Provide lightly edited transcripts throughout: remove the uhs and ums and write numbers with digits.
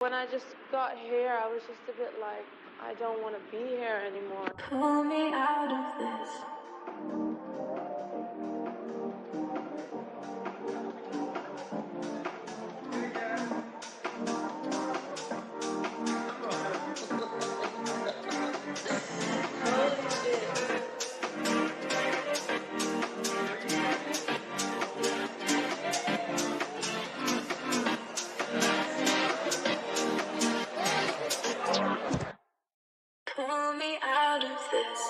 When I just got here, I was just a bit like, I don't want to be here anymore. Pull me out of this. Pull me out of this.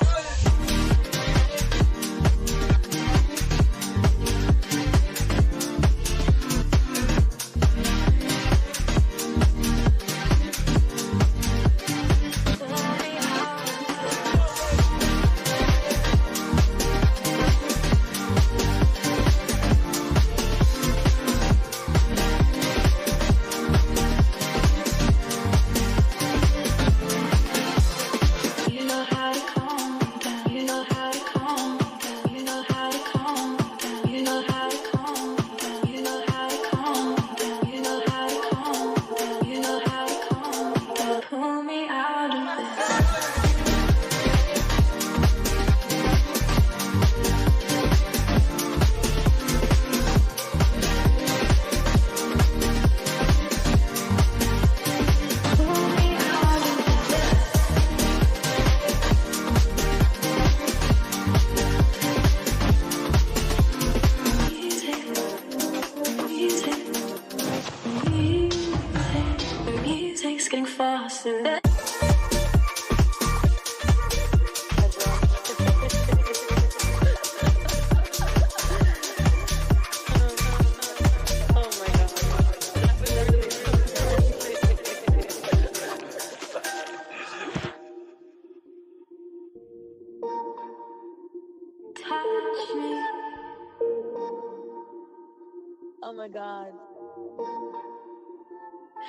Oh my God.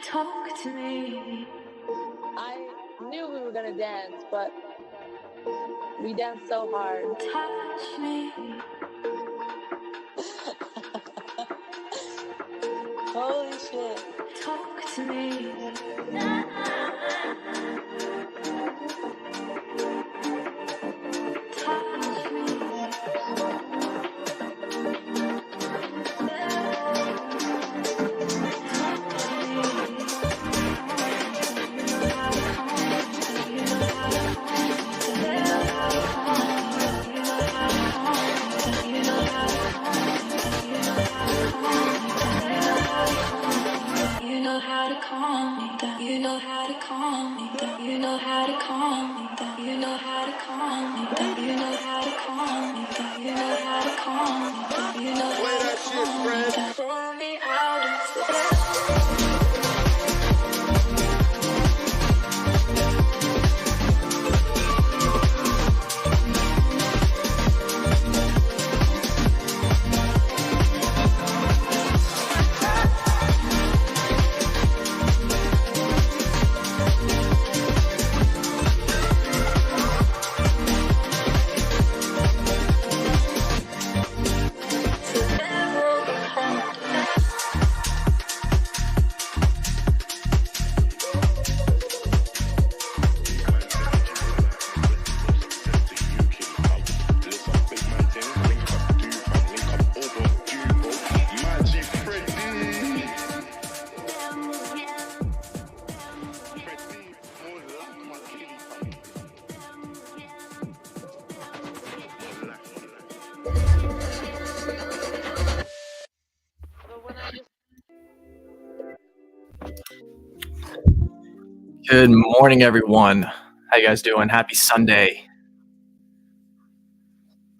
Talk to me. I knew we were gonna dance, but we danced so hard. Touch me. Holy shit. Talk to me. Touch me. You know how to calm me down. You know how to calm me down. You know how to calm me down. You know how to calm me down. You know how to calm me down. You know how to calm me down. You know how to calm me down. Pull me out of this. Good morning, everyone. How you guys doing? Happy Sunday.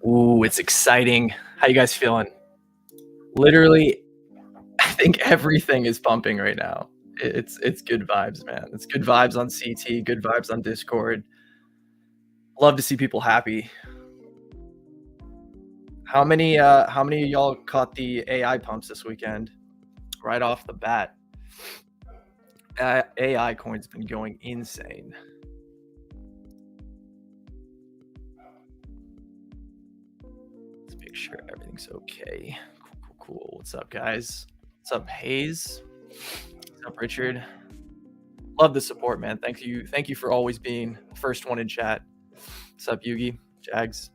Ooh, it's exciting. How you guys feeling? Literally, I think everything is pumping right now. It's good vibes, man. It's good vibes on CT, good vibes on Discord. Love to see people happy. How many of y'all caught the AI pumps this weekend? Right off the bat. AI coin's been going insane. Let's make sure everything's okay. Cool. What's up, guys? What's up, Hayes? What's up, Richard? Love the support, man. Thank you for always being the first one in chat. What's up, Yugi? Jags,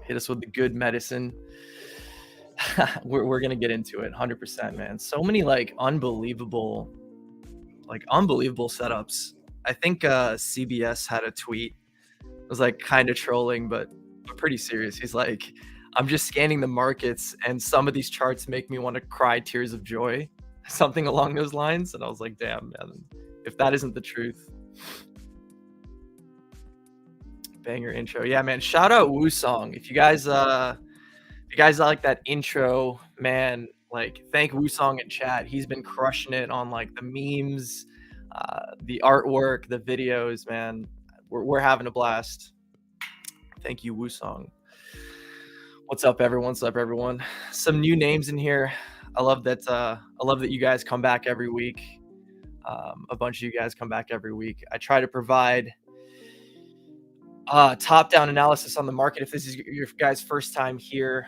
hit us with the good medicine. we're gonna get into it 100%, man. So many like unbelievable setups. I think CBS had a tweet. It was like kind of trolling, but pretty serious. He's like, I'm just scanning the markets and some of these charts make me want to cry tears of joy. Something along those lines. And I was like, damn, man, if that isn't the truth. Banger intro. Yeah, man. Shout out Wusong. If you guys like that intro, man, like thank Wusong in chat. He's been crushing it on like the memes, the artwork, the videos, man. We're having a blast. Thank you, Wusong. What's up, everyone? What's up, everyone? Some new names in here. I love that you guys come back every week. A bunch of you guys come back every week. I try to provide top-down analysis on the market. If this is your guys' first time here,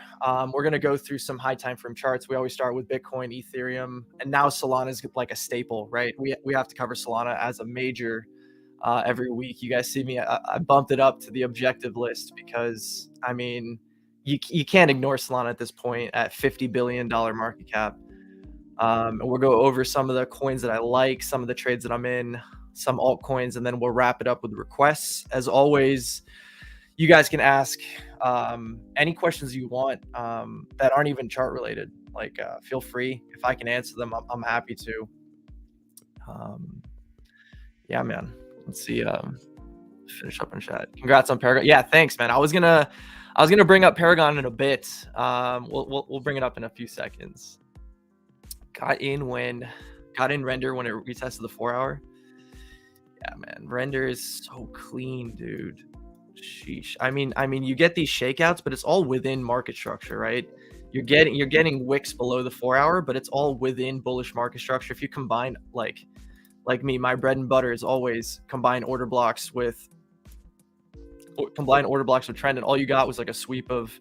we're going to go through some high time frame charts. We always start with Bitcoin, Ethereum, and now Solana is like a staple, right? We have to cover Solana as a major every week. You guys see me, I bumped it up to the objective list because, I mean, you can't ignore Solana at this point at $50 billion market cap. And we'll go over some of the coins that I like, some of the trades that I'm in, some altcoins, and then we'll wrap it up with requests. As always, you guys can ask any questions you want that aren't even chart related. Like, feel free. If I can answer them, I'm happy to. Yeah, man. Let's see. Finish up in chat. Congrats on Paragon. Yeah, thanks, man. I was gonna bring up Paragon in a bit. We'll bring it up in a few seconds. Got in render when it retested the 4-hour. Yeah, man, render is so clean, dude. Sheesh. I mean, you get these shakeouts, but it's all within market structure, right? You're getting wicks below the 4-hour, but it's all within bullish market structure. If you combine like me, my bread and butter is always combine order blocks with trend, and all you got was like a sweep of.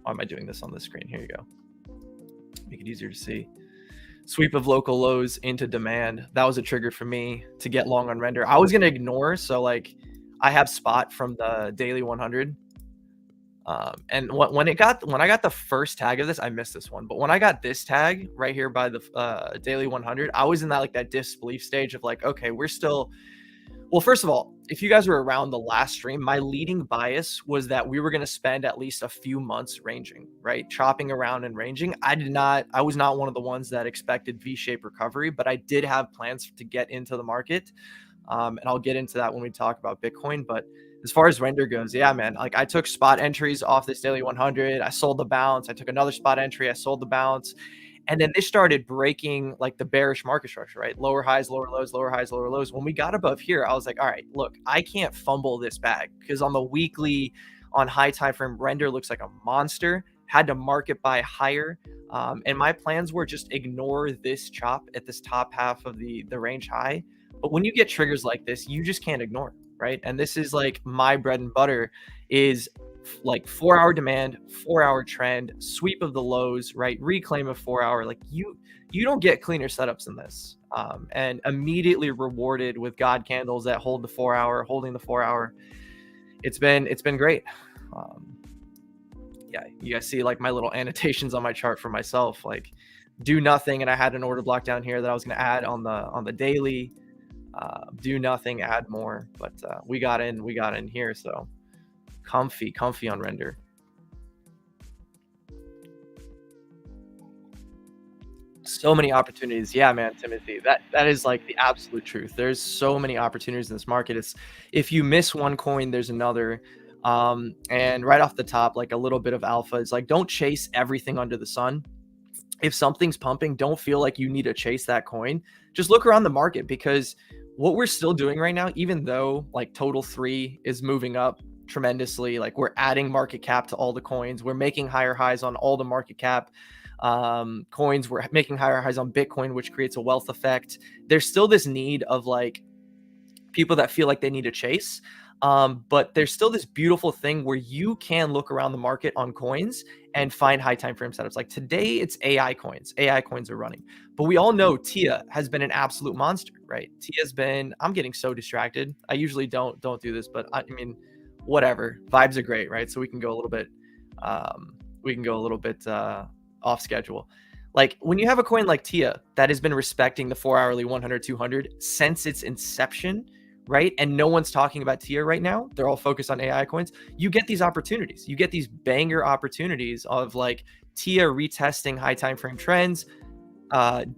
Why am I doing this on the screen? Here you go. Make it easier to see. Sweep of local lows into demand. That was a trigger for me to get long on render. I was gonna ignore, so like I have spot from the daily 100. And when I got the first tag of this, I missed this one, but when I got this tag right here by the daily 100, I was in that disbelief stage of like, okay, we're still. Well, first of all, if you guys were around the last stream, my leading bias was that we were going to spend at least a few months ranging, right? Chopping around and ranging. I was not one of the ones that expected V-shaped recovery, but I did have plans to get into the market. And I'll get into that when we talk about Bitcoin. But as far as render goes, yeah, man, like I took spot entries off this daily 100. I sold the bounce. I took another spot entry. I sold the bounce. And then this started breaking like the bearish market structure, right? Lower highs, lower lows, lower highs, lower lows. When we got above here, I was like, all right, look, I can't fumble this bag because on the weekly, on high time frame, render looks like a monster. Had to market buy higher. And my plans were just ignore this chop at this top half of the range high. But when you get triggers like this, you just can't ignore, right? And this is like my bread and butter is like 4-hour demand, 4-hour trend, sweep of the lows, right? Reclaim of 4-hour. Like you don't get cleaner setups than this. And immediately rewarded with God candles that hold the 4-hour, holding the 4-hour. It's been great. Yeah, you guys see like my little annotations on my chart for myself, like do nothing. And I had an order block down here that I was going to add on the daily, do nothing, add more, but we got in here. So comfy on render. So many opportunities. Yeah, man, Timothy, that is like the absolute truth. There's so many opportunities in this market. It's if you miss one coin, there's another. And right off the top, like a little bit of alpha is like, don't chase everything under the sun. If something's pumping, don't feel like you need to chase that coin. Just look around the market, because what we're still doing right now, even though like total 3 is moving up tremendously, like we're adding market cap to all the coins, we're making higher highs on all the market cap coins, we're making higher highs on Bitcoin, which creates a wealth effect. There's still this need of like people that feel like they need to chase. But there's still this beautiful thing where you can look around the market on coins and find high time frame setups. Like today, it's AI coins. AI coins are running. But we all know TIA has been an absolute monster, right? TIA's been, I'm getting so distracted. I usually don't do this, but I mean, whatever. Vibes are great, right? So we can go a little bit, off schedule. Like when you have a coin like TIA that has been respecting the 4 hourly 100, 200 since its inception, right? And no one's talking about TIA right now. They're all focused on AI coins. You get these opportunities. You get these banger opportunities of like TIA retesting high time frame trends,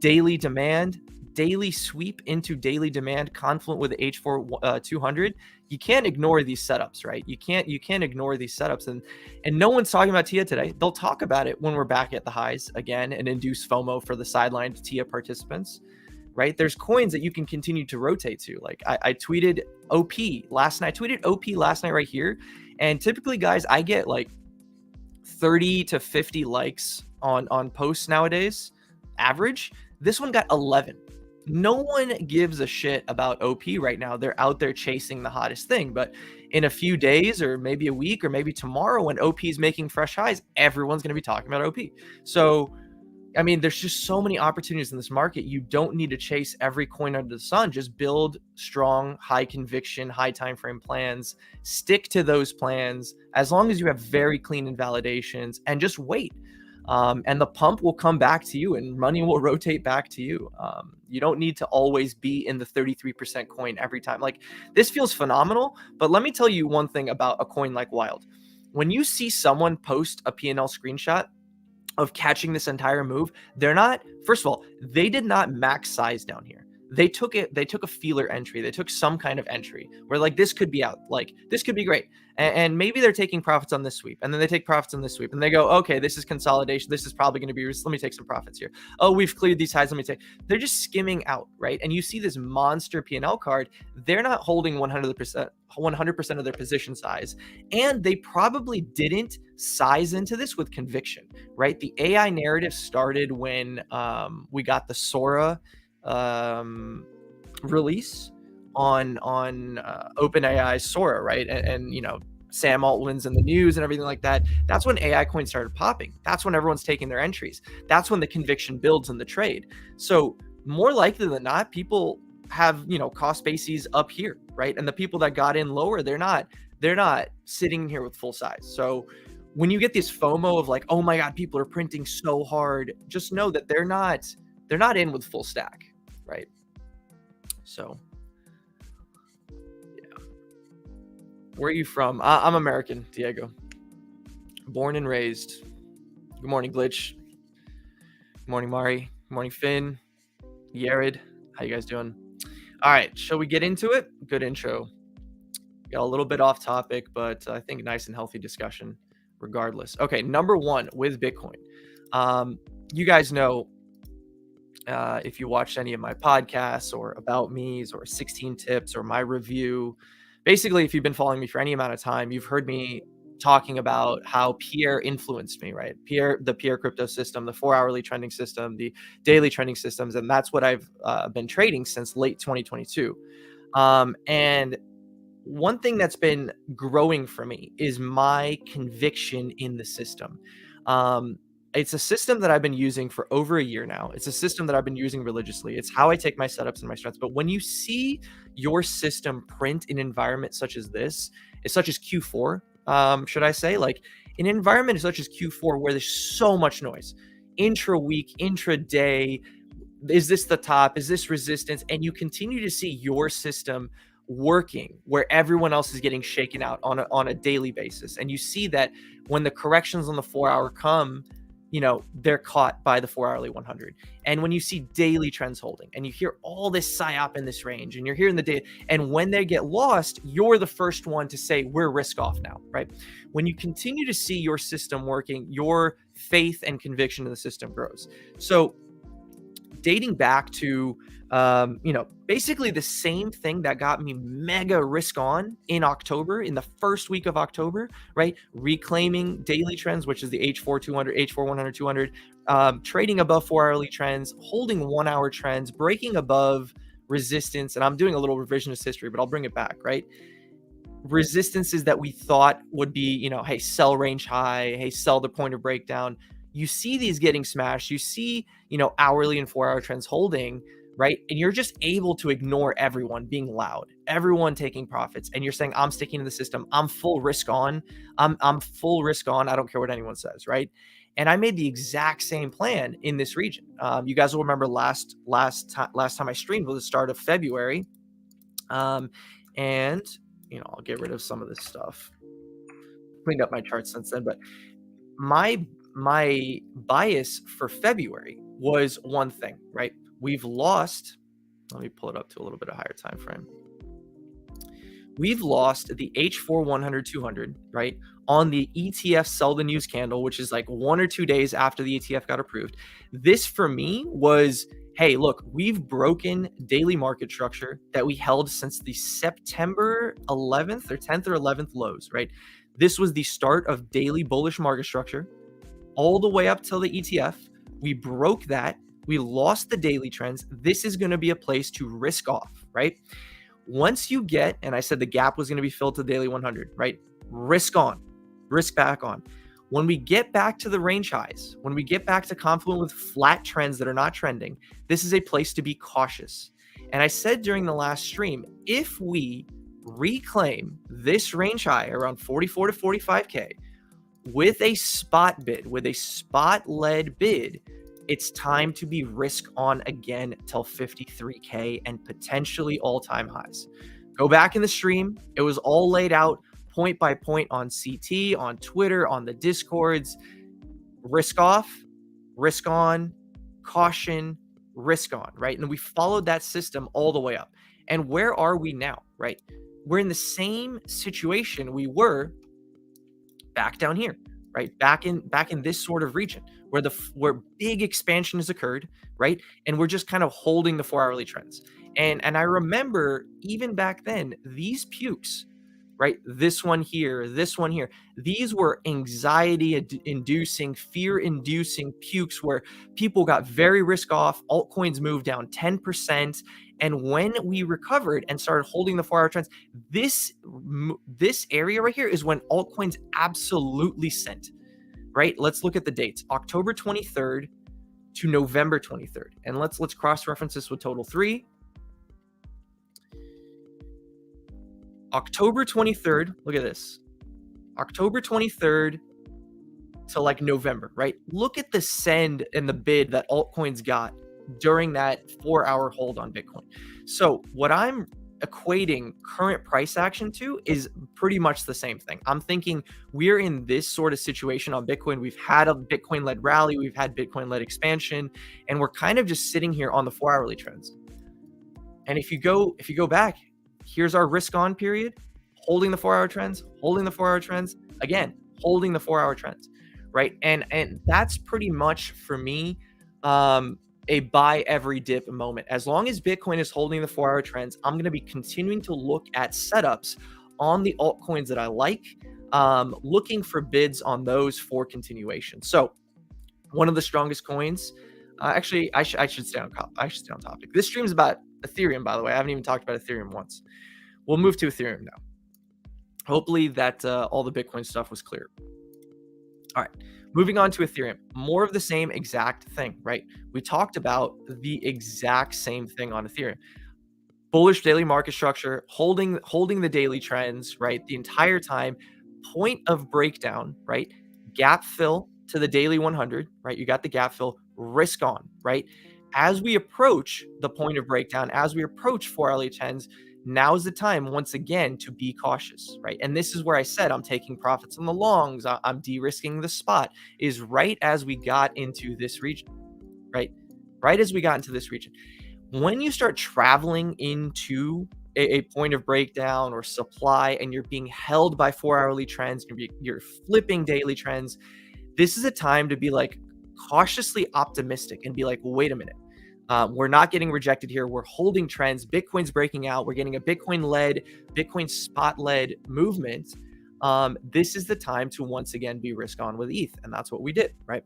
daily demand, daily sweep into daily demand, confluent with the H4 200. You can't ignore these setups, right? You can't ignore these setups, and no one's talking about TIA today. They'll talk about it when we're back at the highs again and induce FOMO for the sidelined TIA participants, right? There's coins that you can continue to rotate to. Like I tweeted OP last night. I tweeted OP last night right here, and typically, guys, I get like 30 to 50 likes on posts nowadays, average. This one got 11. No one gives a shit about OP right now. They're out there chasing the hottest thing. But in a few days or maybe a week or maybe tomorrow when OP is making fresh highs, everyone's going to be talking about OP. So, I mean, there's just so many opportunities in this market. You don't need to chase every coin under the sun. Just build strong, high conviction, high time frame plans. Stick to those plans as long as you have very clean invalidations, and just wait. And the pump will come back to you and money will rotate back to you. You don't need to always be in the 33% coin every time. Like, this feels phenomenal, but let me tell you one thing about a coin like Wild. When you see someone post a P&L screenshot of catching this entire move, they're not, first of all, they did not max size down here. They took a feeler entry. They took some kind of entry where like, this could be out, like this could be great. And maybe they're taking profits on this sweep, and then they take profits on this sweep, and they go, okay, this is consolidation. This is probably going to be, let me take some profits here. Oh, we've cleared these highs. Let me take, they're just skimming out, right? And you see this monster P&L card. They're not holding 100% of their position size. And they probably didn't size into this with conviction, right? The AI narrative started when we got the Sora release on OpenAI's Sora, right? And you know, Sam Altman's in the news and everything like that. That's when AI coins started popping. That's when everyone's taking their entries. That's when the conviction builds in the trade. So more likely than not, people have, you know, cost bases up here, right? And the people that got in lower, they're not sitting here with full size. So when you get this FOMO of like, oh my God, people are printing so hard, just know that they're not in with full stack, right? So yeah. Where are you from? I'm American, Diego. Born and raised. Good morning, Glitch. Good morning, Mari. Good morning, Finn. Yared. How you guys doing? All right, shall we get into it? Good intro. Got a little bit off topic, but I think nice and healthy discussion regardless. Okay, number one with Bitcoin. You guys know, if you watched any of my podcasts or About Me's or 16 Tips or my review, basically, if you've been following me for any amount of time, you've heard me talking about how Pierre influenced me, right? The Pierre crypto system, the 4 hourly trending system, the daily trending systems. And that's what I've been trading since late 2022. And one thing that's been growing for me is my conviction in the system. It's a system that I've been using for over a year now. It's a system that I've been using religiously. It's how I take my setups and my strengths. But when you see your system print in an environment such as this, such as Q4, should I say, like an environment such as Q4 where there's so much noise, intra-week, intra-day, is this the top? Is this resistance? And you continue to see your system working where everyone else is getting shaken out on a daily basis. And you see that when the corrections on the 4 hour come, you know, they're caught by the 4 hourly 100. And when you see daily trends holding and you hear all this psyop in this range and you're hearing the data, and when they get lost, you're the first one to say, we're risk off now, right? When you continue to see your system working, your faith and conviction in the system grows. So dating back to, you know, basically the same thing that got me mega risk on in October, in the first week of October, right? Reclaiming daily trends, which is the H4 200, H4 100, 200, trading above 4 hourly trends, holding 1 hour trends, breaking above resistance. And I'm doing a little revisionist history, but I'll bring it back, right? resistances that we thought would be, you know, hey, sell range high, hey, sell the point of breakdown. You see these getting smashed. You see, you know, hourly and 4-hour trends holding, right? And you're just able to ignore everyone being loud, everyone taking profits. And you're saying, I'm sticking to the system. I'm full risk on. I'm full risk on. I don't care what anyone says, right? And I made the exact same plan in this region. You guys will remember last time I streamed was the start of February. And you know, I'll get rid of some of this stuff. Cleaned up my charts since then, but my bias for February was one thing, right? We've lost, let me pull it up to a little bit of higher time frame. We've lost the H4 100-200, right? On the ETF sell the news candle, which is like 1 or 2 days after the ETF got approved. This for me was, hey, look, we've broken daily market structure that we held since the September 11th or 10th or 11th lows, right? This was the start of daily bullish market structure all the way up till the ETF. We broke that. We lost the daily trends. This is going to be a place to risk off, right? Once you get, and I said the gap was going to be filled to the daily 100, right? Risk on, risk back on. When we get back to the range highs, when we get back to confluent with flat trends that are not trending, this is a place to be cautious. And I said during the last stream, if we reclaim this range high around 44 to 45K with a spot bid, with a spot-led bid, it's time to be risk on again till 53K and potentially all-time highs. Go back in the stream. It was all laid out point by point on CT, on Twitter, on the Discords. Risk off, risk on, caution, risk on, right? And we followed that system all the way up. And where are we now, right? We're in the same situation we were back down here, right? Back in this sort of region where big expansion has occurred, right? And we're just kind of holding the 4-hourly trends. And I remember even back then, these pukes, right? This one here, these were anxiety-inducing, fear-inducing pukes where people got very risk off. Altcoins moved down 10%. And when we recovered and started holding the 4-hour trends, this area right here is when altcoins absolutely sent, right? Let's look at the dates. October 23rd to November 23rd. And let's cross-reference this with total 3. October 23rd, look at this. October 23rd to like November, right? Look at the send and the bid that altcoins got during that 4-hour hold on Bitcoin. So what I'm equating current price action to is pretty much the same thing. I'm thinking we're in this sort of situation on Bitcoin. We've had a Bitcoin-led rally, we've had Bitcoin-led expansion, and we're kind of just sitting here on the 4-hourly trends. And if you go back, here's our risk on period, holding the 4-hour trends, again, holding the 4-hour trends, right? And that's pretty much for me a buy every dip moment. As long as Bitcoin is holding the 4-hour trends, I'm going to be continuing to look at setups on the altcoins that I like, looking for bids on those for continuation. So one of the strongest coins, actually, I should stay on topic. This stream's about Ethereum, by the way. I haven't even talked about Ethereum once. We'll move to Ethereum now. Hopefully that all the Bitcoin stuff was clear. All right, moving on to Ethereum. More of the same exact thing, right? We talked about the exact same thing on Ethereum. Bullish daily market structure, holding the daily trends, right? The entire time. Point of breakdown, right? Gap fill to the daily 100, right? You got the gap fill, risk on, right? As we approach the point of breakdown, as we approach 4-hourly trends, now is the time once again to be cautious, right? And this is where I said I'm taking profits on the longs, I'm de-risking the spot, is right as we got into this region, right? Right as we got into this region. When you start traveling into a point of breakdown or supply and you're being held by 4-hourly trends, you're flipping daily trends, this is a time to be like cautiously optimistic and be like, well, wait a minute. We're not getting rejected here. We're holding trends. Bitcoin's breaking out. We're getting a Bitcoin spot-led movement. This is the time to once again be risk on with ETH. And that's what we did, right?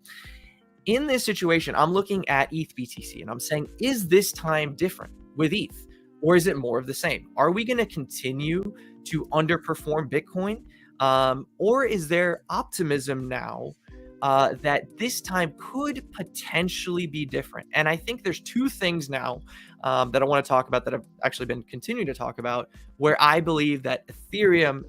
In this situation, I'm looking at ETH BTC and I'm saying, is this time different with ETH? or is it more of the same? Are we going to continue to underperform Bitcoin? Or is there optimism now that this time could potentially be different? And I think there's two things now that I want to talk about that I've actually been continuing to talk about, where I believe that Ethereum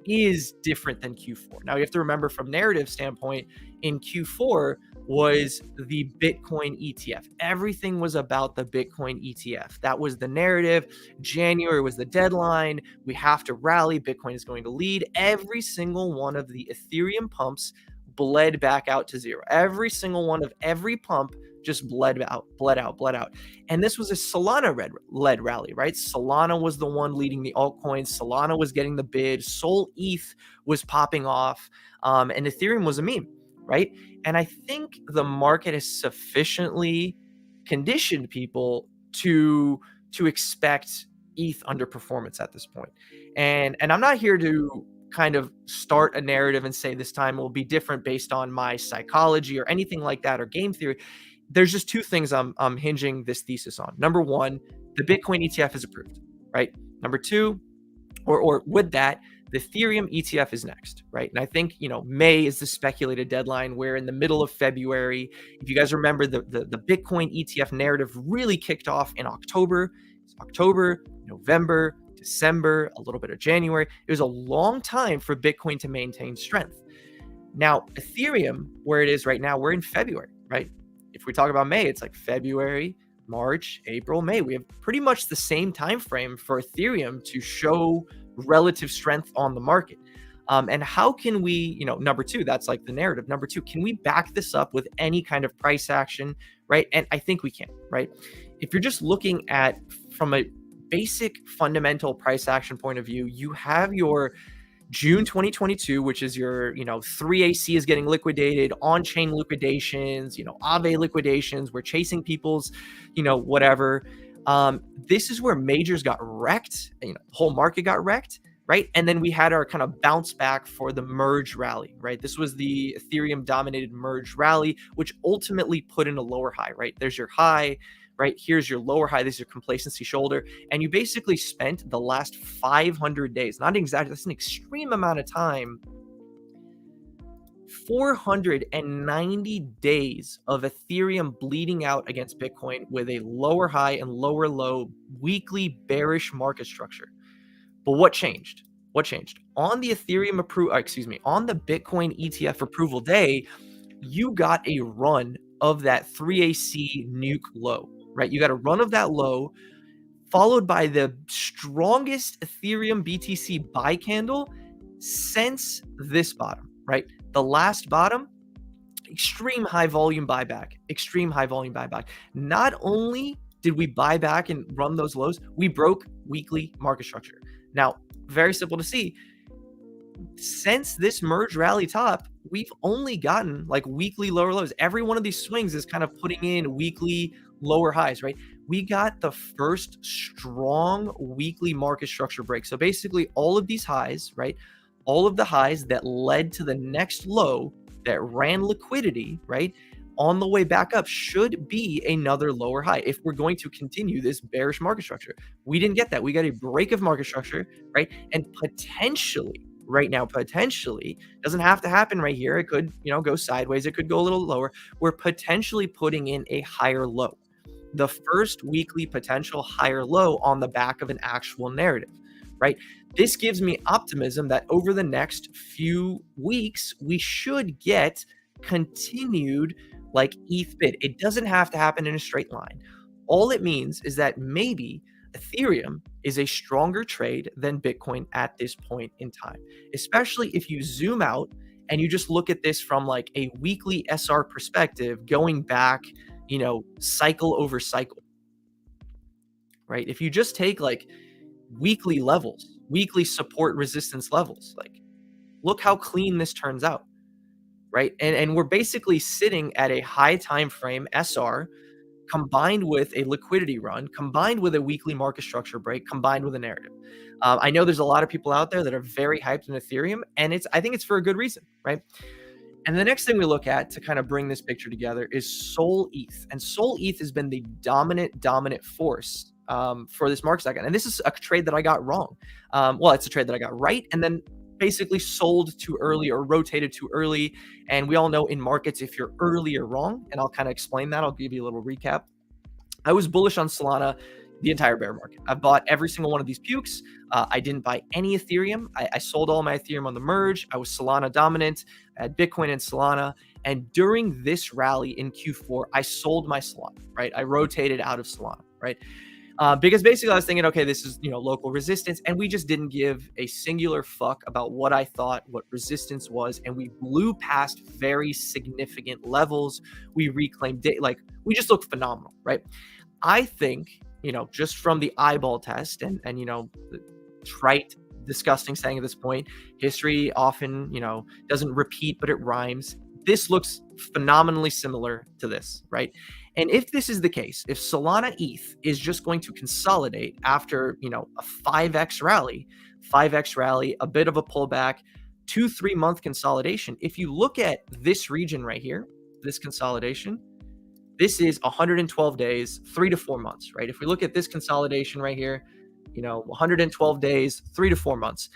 is different than Q4. Now, you have to remember, from narrative standpoint, in Q4 was the Bitcoin ETF. Everything was about the Bitcoin ETF. That was the narrative. January was the deadline. We have to rally. Bitcoin is going to lead. Every single one of the Ethereum pumps bled back out to zero. Every single one of every pump just bled out. And this was a Solana-led rally, right? Solana was the one leading the altcoins. Solana was getting the bid. Sol ETH was popping off. And Ethereum was a meme, right? And I think the market has sufficiently conditioned people to expect ETH underperformance at this point. And I'm not here to kind of start a narrative and say this time will be different based on my psychology or anything like that, or game theory. There's just two things I'm hinging this thesis on. Number one, the Bitcoin ETF is approved, right? Number two, or with that, the Ethereum ETF is next, right? And I think, May is the speculated deadline. We're in the middle of February. If you guys remember, the Bitcoin ETF narrative really kicked off in October. It's October, November, December, a little bit of January. It was a long time for Bitcoin to maintain strength. Now, Ethereum, where it is right now, we're in February, right? If we talk about May, it's like February, March, April, May. We have pretty much the same time frame for Ethereum to show relative strength on the market. And how can we, number two, that's like the narrative. Number two, can we back this up with any kind of price action, right? And I think we can, right? If you're just looking at from a basic fundamental price action point of view, you have your June 2022, which is your, 3AC is getting liquidated, on-chain liquidations, Aave liquidations. We're chasing people's, whatever. This is where majors got wrecked. The whole market got wrecked, right? And then we had our kind of bounce back for the merge rally, right? This was the Ethereum dominated merge rally, which ultimately put in a lower high, right? There's your high, right? Here's your lower high. This is your complacency shoulder. And you basically spent the last 500 days, not exactly, that's an extreme amount of time, 490 days of Ethereum bleeding out against Bitcoin with a lower high and lower low weekly bearish market structure. But what changed? On the Ethereum on the Bitcoin ETF approval day, you got a run of that 3AC nuke low, right? You got a run of that low, followed by the strongest Ethereum BTC buy candle since this bottom, right? The last bottom, extreme high volume buyback. Not only did we buy back and run those lows, we broke weekly market structure. Now, very simple to see. Since this merge rally top, we've only gotten like weekly lower lows. Every one of these swings is kind of putting in weekly lower highs, right? We got the first strong weekly market structure break. So basically all of these highs, right? All of the highs that led to the next low that ran liquidity, right? On the way back up should be another lower high if we're going to continue this bearish market structure. We didn't get that. We got a break of market structure, right? And potentially, right now, doesn't have to happen right here. It could, go sideways. It could go a little lower. We're potentially putting in a higher low. The first weekly potential higher low on the back of an actual narrative, right? This gives me optimism that over the next few weeks, we should get continued like ETH bid. It doesn't have to happen in a straight line. All it means is that maybe Ethereum is a stronger trade than Bitcoin at this point in time, especially if you zoom out and you just look at this from like a weekly SR perspective, going back, cycle over cycle, right? If you just take like weekly levels, weekly support resistance levels, like look how clean this turns out, right? And we're basically sitting at a high time frame SR combined with a liquidity run, combined with a weekly market structure break, combined with a narrative. I know there's a lot of people out there that are very hyped in Ethereum, and I think it's for a good reason, right? And the next thing we look at to kind of bring this picture together is Sol ETH. And Sol ETH has been the dominant force for this market second. And this is a trade that I got wrong. Well, it's a trade that I got right, and then basically sold too early or rotated too early. And we all know in markets, if you're early or wrong, and I'll kind of explain that. I'll give you a little recap. I was bullish on Solana the entire bear market. I bought every single one of these pukes. I didn't buy any Ethereum. I sold all my Ethereum on the merge. I was Solana dominant. I had Bitcoin and Solana. And during this rally in Q4, I sold my Solana, right? I rotated out of Solana, right? Because basically I was thinking, okay, this is, local resistance. And we just didn't give a singular fuck about what I thought, what resistance was. And we blew past very significant levels. We reclaimed it. Like, we just looked phenomenal, right? I think, just from the eyeball test and the trite, disgusting saying at this point, history often, doesn't repeat, but it rhymes. This looks phenomenally similar to this, right? And if this is the case, if Solana ETH is just going to consolidate after, a 5x rally, a bit of a pullback, 2-3 month consolidation. If you look at this region right here, this consolidation, this is 112 days, 3 to 4 months, right? If we look at this consolidation right here, 112 days, 3 to 4 months.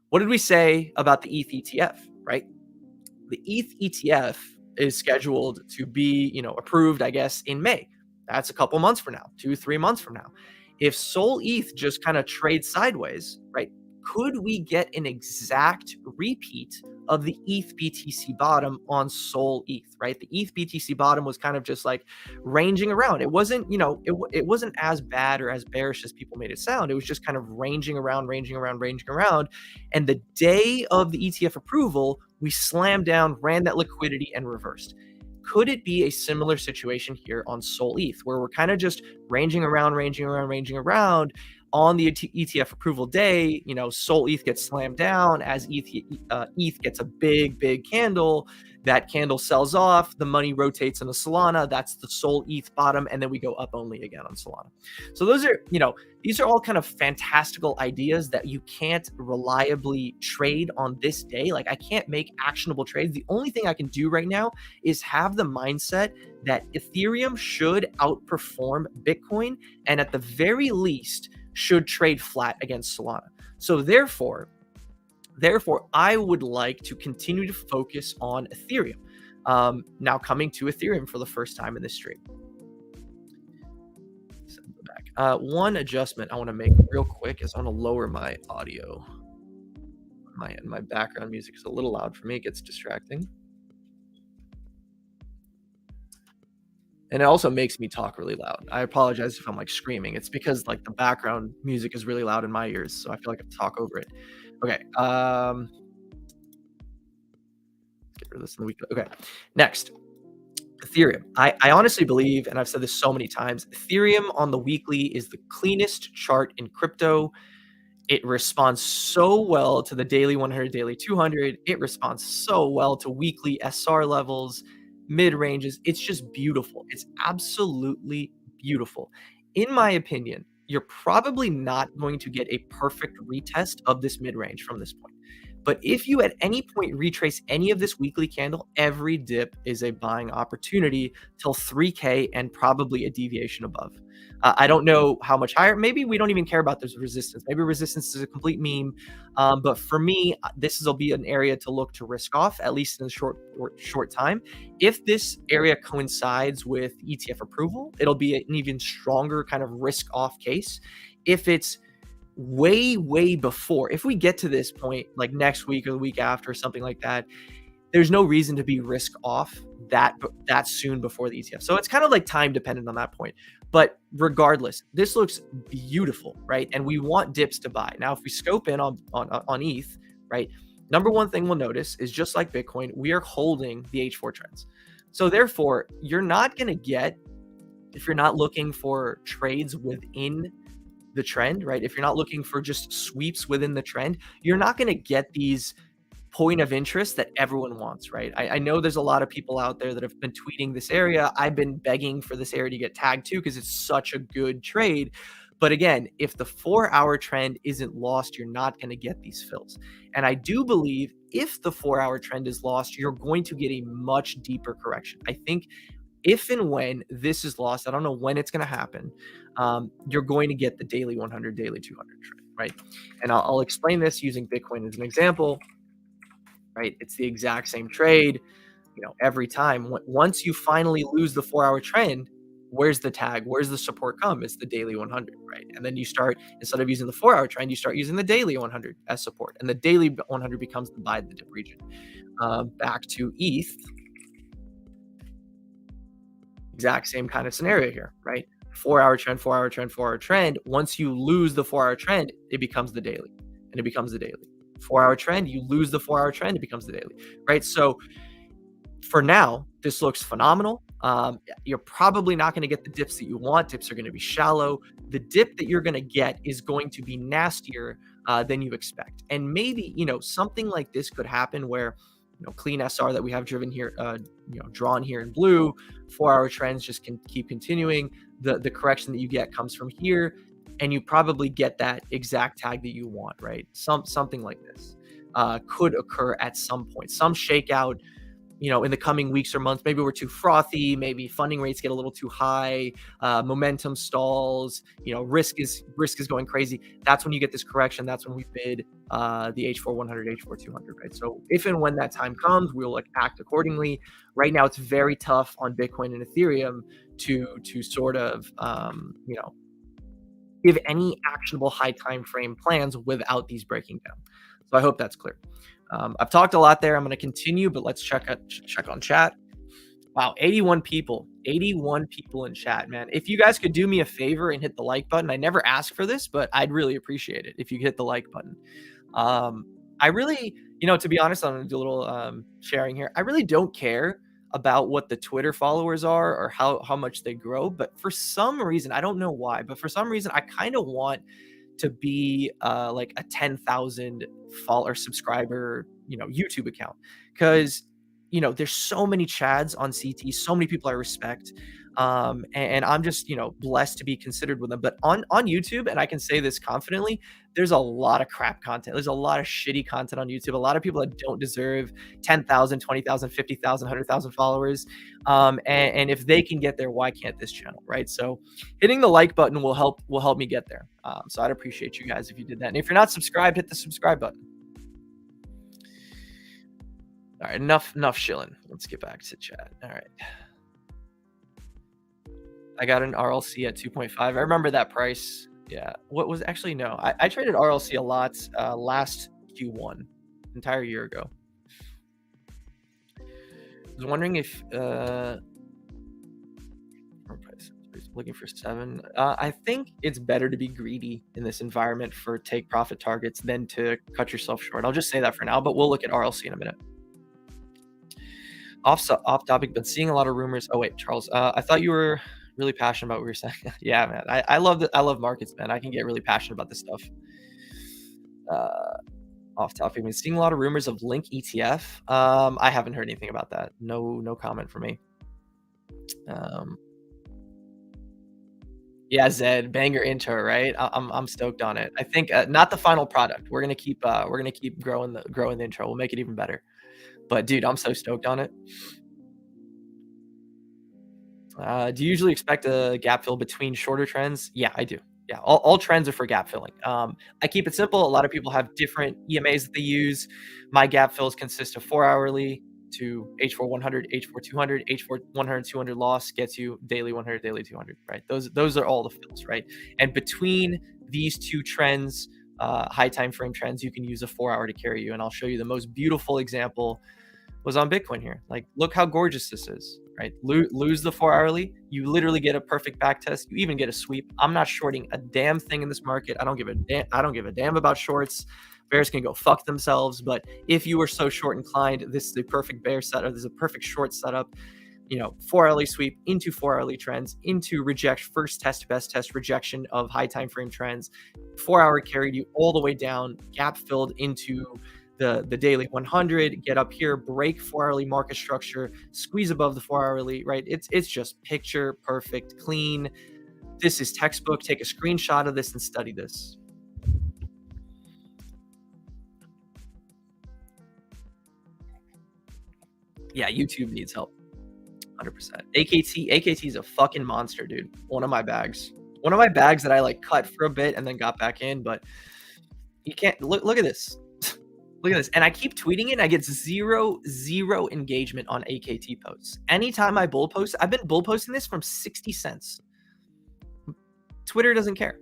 What did we say about the ETH ETF, right? The ETH ETF is scheduled to be, approved, I guess, in May. That's a couple months from now, 2-3 months from now. If Sol ETH just kind of trades sideways, right? Could we get an exact repeat of the ETH BTC bottom on Sol ETH, right? The ETH BTC bottom was kind of just like ranging around. It wasn't, it wasn't as bad or as bearish as people made it sound. It was just kind of ranging around. And the day of the ETF approval, we slammed down, ran that liquidity, and reversed. Could it be a similar situation here on Sol ETH, where we're kind of just ranging around on the ETF approval day? Sol ETH gets slammed down as ETH gets a big candle. That candle sells off. The money rotates into Solana. That's the Sol ETH bottom, and then we go up only again on Solana. So those are, these are all kind of fantastical ideas that you can't reliably trade on this day. Like, I can't make actionable trades. The only thing I can do right now is have the mindset that Ethereum should outperform Bitcoin, and at the very least should trade flat against Solana. So therefore, I would like to continue to focus on Ethereum. Now coming to Ethereum for the first time in this stream. One adjustment I want to make real quick is I want to lower my audio. My background music is a little loud for me. It gets distracting. And it also makes me talk really loud. I apologize if I'm like screaming. It's because like the background music is really loud in my ears, so I feel like I talk over it. Okay. Let's get rid of this in the week. Okay. Next, Ethereum. I honestly believe, and I've said this so many times, Ethereum on the weekly is the cleanest chart in crypto. It responds so well to the daily 100, daily 200. It responds so well to weekly SR levels, mid ranges. It's just beautiful. It's absolutely beautiful. In my opinion, you're probably not going to get a perfect retest of this mid range from this point. But if you at any point retrace any of this weekly candle, every dip is a buying opportunity till 3K and probably a deviation above. I don't know how much higher. Maybe we don't even care about this resistance. Maybe resistance is a complete meme. But for me, this will be an area to look to risk off, at least in a short time. If this area coincides with ETF approval, it'll be an even stronger kind of risk off case. If it's way before, if we get to this point like next week or the week after or something like that, there's no reason to be risk off that soon before the ETF. So it's kind of like time dependent on that point. But regardless, this looks beautiful, right? And we want dips to buy. Now, if we scope in on ETH, right? Number one thing we'll notice is, just like Bitcoin, we are holding the H4 trends. So therefore, you're not going to get, if you're not looking for trades within the trend, right? If you're not looking for just sweeps within the trend, you're not going to get these point of interest that everyone wants, right? I know there's a lot of people out there that have been tweeting this area. I've been begging for this area to get tagged too, because it's such a good trade. But again, if the 4-hour trend isn't lost, you're not going to get these fills. And I do believe if the 4-hour trend is lost, you're going to get a much deeper correction. I think if and when this is lost, I don't know when it's going to happen, you're going to get the daily 100, daily 200 trend, right? And I'll explain this using Bitcoin as an example, right? It's the exact same trade, every time. Once you finally lose the 4-hour trend, where's the tag? Where's the support come? It's the daily 100, right? And then you start, instead of using the 4-hour trend, you start using the daily 100 as support. And the daily 100 becomes the buy the dip region. Back to ETH, exact same kind of scenario here, right? 4-hour trend, 4-hour trend, 4-hour trend. Once you lose the 4-hour trend, it becomes the daily, and it becomes the daily. 4-hour trend, you lose the 4-hour trend, it becomes the daily, right? So for now, this looks phenomenal. You're probably not going to get the dips that you want. Dips are going to be shallow. The dip that you're going to get is going to be nastier than you expect. And maybe, something like this could happen where, clean SR that we have driven here, drawn here in blue, 4-hour trends just can keep continuing. The correction that you get comes from here, and you probably get that exact tag that you want, right? Something like this could occur at some point. Some shakeout, in the coming weeks or months. Maybe we're too frothy, maybe funding rates get a little too high, momentum stalls, risk is going crazy. That's when you get this correction. That's when we bid the H4 100, H4 200, right? So if and when that time comes, we'll act accordingly. Right now, it's very tough on Bitcoin and Ethereum to sort of, give any actionable high time frame plans without these breaking down. So I hope that's clear. I've talked a lot there. I'm going to continue, but let's check on chat. Wow, 81 people in chat, man. If you guys could do me a favor and hit the like button, I never ask for this, but I'd really appreciate it if you could hit the like button. I really, to be honest, I'm going to do a little sharing here. I really don't care about what the Twitter followers are or how much they grow, but for some reason, I don't know why, but for some reason, I kind of want to be like a 10,000 follower subscriber, YouTube account, because there's so many chads on CT, so many people I respect, and I'm just blessed to be considered with them. But on YouTube, and I can say this confidently, there's a lot of crap content. There's a lot of shitty content on YouTube. A lot of people that don't deserve 10,000, 20,000, 50,000, 100,000 followers. And if they can get there, why can't this channel, right? So hitting the like button will help me get there. So I'd appreciate you guys if you did that. And if you're not subscribed, hit the subscribe button. All right, enough shilling. Let's get back to chat. All right. I got an RLC at 2.5. I remember that price. Yeah. What was actually, no, I traded RLC a lot last Q1, entire year ago. I was wondering if looking for 7. I think it's better to be greedy in this environment for take profit targets than to cut yourself short. I'll just say that for now, but we'll look at RLC in a minute. Off topic, but seeing a lot of rumors. Oh wait, Charles, I thought you were really passionate about what you were saying. Yeah, man, I love markets, man. I can get really passionate about this stuff. Off topic, I mean, seeing a lot of rumors of Link ETF. I haven't heard anything about that. No comment from me. Yeah, Zed, banger intro, right? I'm stoked on it. I think not the final product. We're gonna keep growing the intro. We'll make it even better. But dude, I'm so stoked on it. Do you usually expect a gap fill between shorter trends? Yeah, I do. Yeah, all trends are for gap filling. I keep it simple. A lot of people have different EMAs that they use. My gap fills consist of 4-hourly to H4 100, H4 200, H4 100, 200 loss gets you daily 100, daily 200, right? Those are all the fills, right? And between these two trends, high time frame trends, you can use a 4-hour to carry you. And I'll show you the most beautiful example was on Bitcoin here. Like, look how gorgeous this is, right? Lose the 4-hourly, you literally get a perfect back test. You even get a sweep. I'm not shorting a damn thing in this market. I don't give a damn about shorts. Bears can go fuck themselves. But if you were so short inclined, this is the perfect bear setup. This is a perfect short setup. 4-hourly sweep into 4-hourly trends, into first test, best test, rejection of high time frame trends. 4-hour carried you all the way down, gap filled into the daily 100, get up here, break 4-hourly market structure, squeeze above the 4-hourly, right? It's just picture perfect, clean. This is textbook. Take a screenshot of this and study this. Yeah, YouTube needs help. 100%. AKT is a fucking monster, dude. One of my bags that I like cut for a bit and then got back in, but you can't look at this. Look at this. And I keep tweeting it and I get zero engagement on AKT posts. Anytime I bull post, I've been bull posting this from 60 cents. Twitter doesn't care.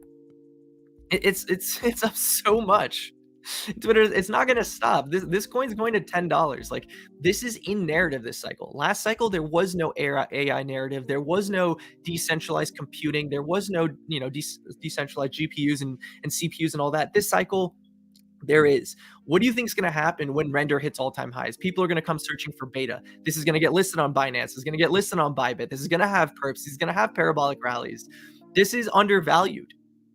It's up so much. Twitter, it's not going to stop. This coin's going to $10. Like, this is in narrative this cycle. Last cycle, there was no AI narrative. There was no decentralized computing. There was no, decentralized GPUs and CPUs and all that. This cycle, there is. What do you think is going to happen when render hits all-time highs? People are going to come searching for beta. This is going to get listed on Binance. This is going to get listed on Bybit. This is going to have perps. This is going to have parabolic rallies. This is undervalued.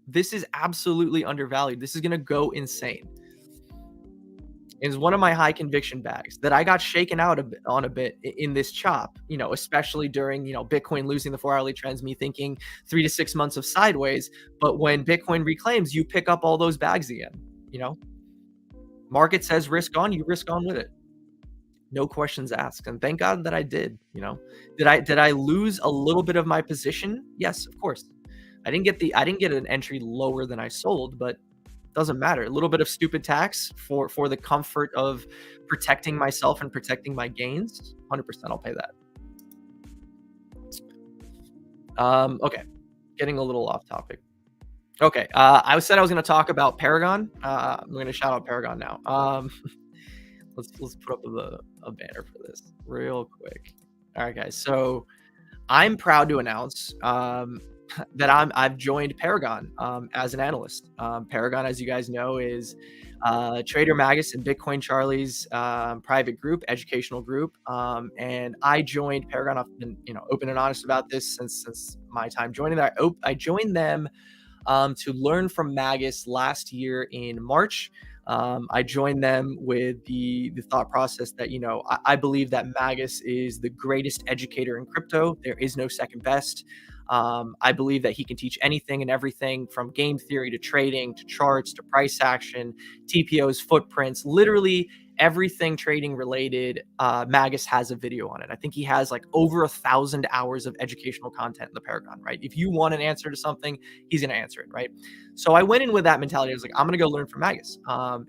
This is absolutely undervalued. This is going to go insane. It's one of my high conviction bags that I got shaken out on a bit in this chop, especially during, Bitcoin losing the 4-hourly trends, me thinking 3 to 6 months of sideways. But when Bitcoin reclaims, you pick up all those bags again, Market says risk on, you risk on with it. No questions asked. And thank God that I did, Did I lose a little bit of my position? Yes, of course. I didn't get an entry lower than I sold, but doesn't matter. A little bit of stupid tax for the comfort of protecting myself and protecting my gains. 100% I'll pay that. Okay. Getting a little off topic. Okay. I said I was going to talk about Paragon. I'm going to shout out Paragon now. Let's put up a banner for this real quick. All right, guys. So I'm proud to announce, that I've joined Paragon as an analyst. Paragon, as you guys know, is Trader Magus and Bitcoin Charlie's private group, educational group. And I joined Paragon. I've been, open and honest about this since my time joining that. I joined them to learn from Magus last year in March. I joined them with the thought process that, I believe that Magus is the greatest educator in crypto. There is no second best. I believe that he can teach anything and everything from game theory to trading to charts to price action, TPOs, footprints, literally everything trading related. Magus has a video on it. I think he has like over 1,000 hours of educational content in the Paragon, right? If you want an answer to something, he's going to answer it, right? So I went in with that mentality. I was like, I'm going to go learn from Magus.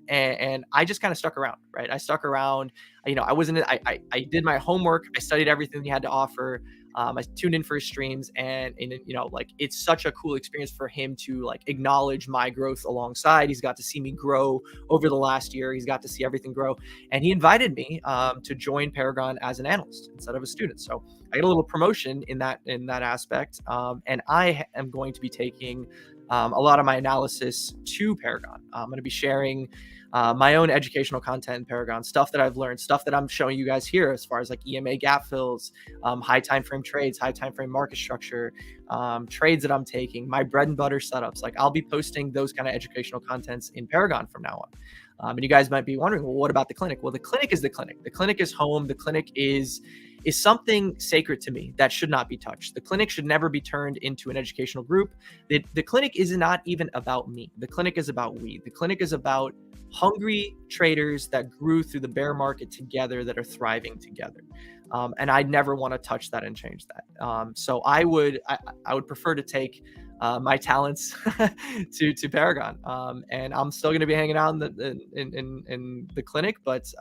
And I just kind of stuck around, right? I stuck around, I did my homework. I studied everything he had to offer. I tuned in for his streams and it's such a cool experience for him to acknowledge my growth alongside. He's got to see me grow over the last year. He's got to see everything grow. And he invited me to join Paragon as an analyst instead of a student. So I get a little promotion in that aspect. And I am going to be taking a lot of my analysis to Paragon. I'm going to be sharing my own educational content in Paragon, stuff that I've learned, stuff that I'm showing you guys here as far as EMA gap fills, high time frame trades, high time frame market structure, trades that I'm taking, my bread and butter setups. I'll be posting those kind of educational contents in Paragon from now on. And you guys might be wondering, well, what about the clinic? Well, the clinic is the clinic. The clinic is home. The clinic is something sacred to me that should not be touched. The clinic should never be turned into an educational group. The clinic is not even about me. The clinic is about we. The clinic is about hungry traders that grew through the bear market together, that are thriving together. And I never want to touch that and change that. So I would prefer to take my talents to Paragon. And I'm still going to be hanging out in the clinic, but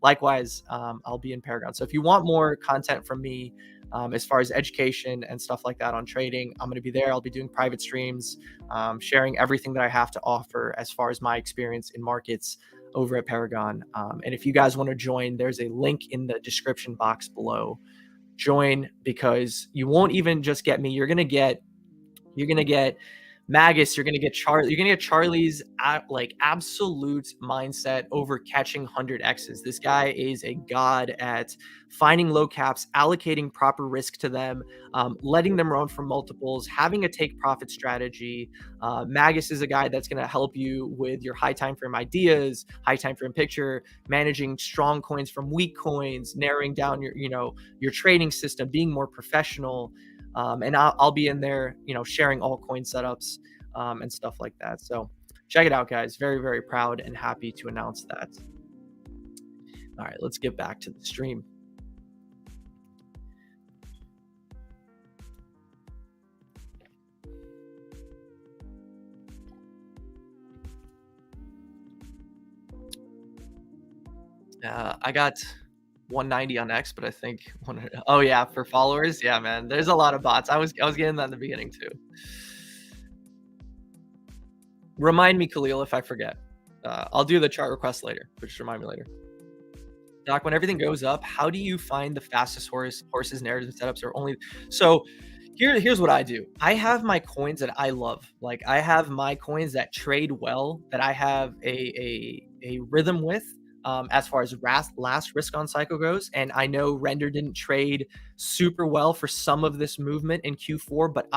likewise, I'll be in Paragon. So if you want more content from me, as far as education and stuff like that on trading, I'm going to be there. I'll be doing private streams, sharing everything that I have to offer as far as my experience in markets over at Paragon. And if you guys want to join, there's a link in the description box below. Join, because you won't even just get me. You're going to get Magus, you're going to get Charlie, you're going to get Charlie's absolute mindset over catching 100Xs. This guy is a god at finding low caps, allocating proper risk to them, letting them run from multiples, having a take profit strategy. Magus is a guy that's going to help you with your high time frame ideas, high time frame picture, managing strong coins from weak coins, narrowing down your trading system, being more professional. And I'll be in there, sharing altcoin setups and stuff like that. So check it out, guys. Very, very proud and happy to announce that. All right, let's get back to the stream. I got 190 on X, but I think oh yeah, for followers, yeah, man. There's a lot of bots. I was getting that in the beginning too. Remind me, Khalil, if I forget. I'll do the chart request later, but just remind me later. Doc, when everything goes up, how do you find the fastest horses, narratives, and setups are only so here's what I do. I have my coins that I love. Like I have my coins that trade well, that I have a rhythm with. As far as last risk on cycle goes, and I know Render didn't trade super well for some of this movement in Q4, but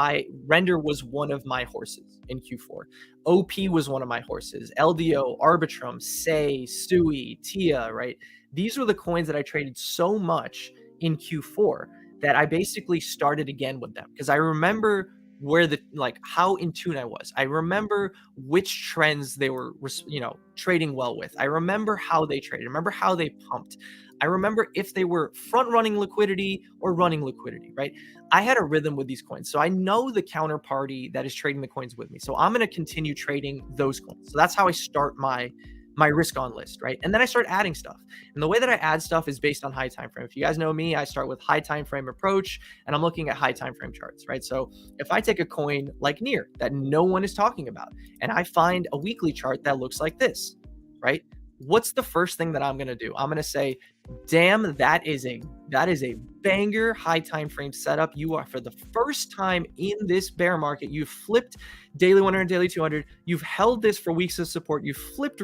Render was one of my horses in Q4. OP was one of my horses. LDO, Arbitrum, Say, Stewie, Tia, right? These were the coins that I traded so much in Q4 that I basically started again with them because I remember where how in tune I was. I remember which trends they were, trading well with. I remember how they traded. I remember how they pumped. I remember if they were front running liquidity or running liquidity, right? I had a rhythm with these coins. So I know the counterparty that is trading the coins with me. So I'm going to continue trading those coins. So that's how I start my risk on list, right? And then I start adding stuff. And the way that I add stuff is based on high time frame. If you guys know me, I start with high time frame approach, and I'm looking at high time frame charts, right? So if I take a coin like NEAR that no one is talking about, and I find a weekly chart that looks like this, right? What's the first thing that I'm going to do? I'm going to say, damn, that is a banger high time frame setup. You are, for the first time in this bear market, you've flipped daily 100, daily 200. You've held this for weeks of support. You've flipped,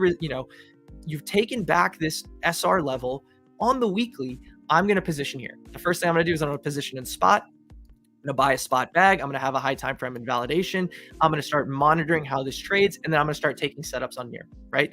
you've taken back this SR level on the weekly. I'm going to position here. The first thing I'm going to do is I'm going to position in spot. I'm going to buy a spot bag. I'm going to have a high time frame invalidation. I'm going to start monitoring how this trades, and then I'm going to start taking setups on NEAR, right?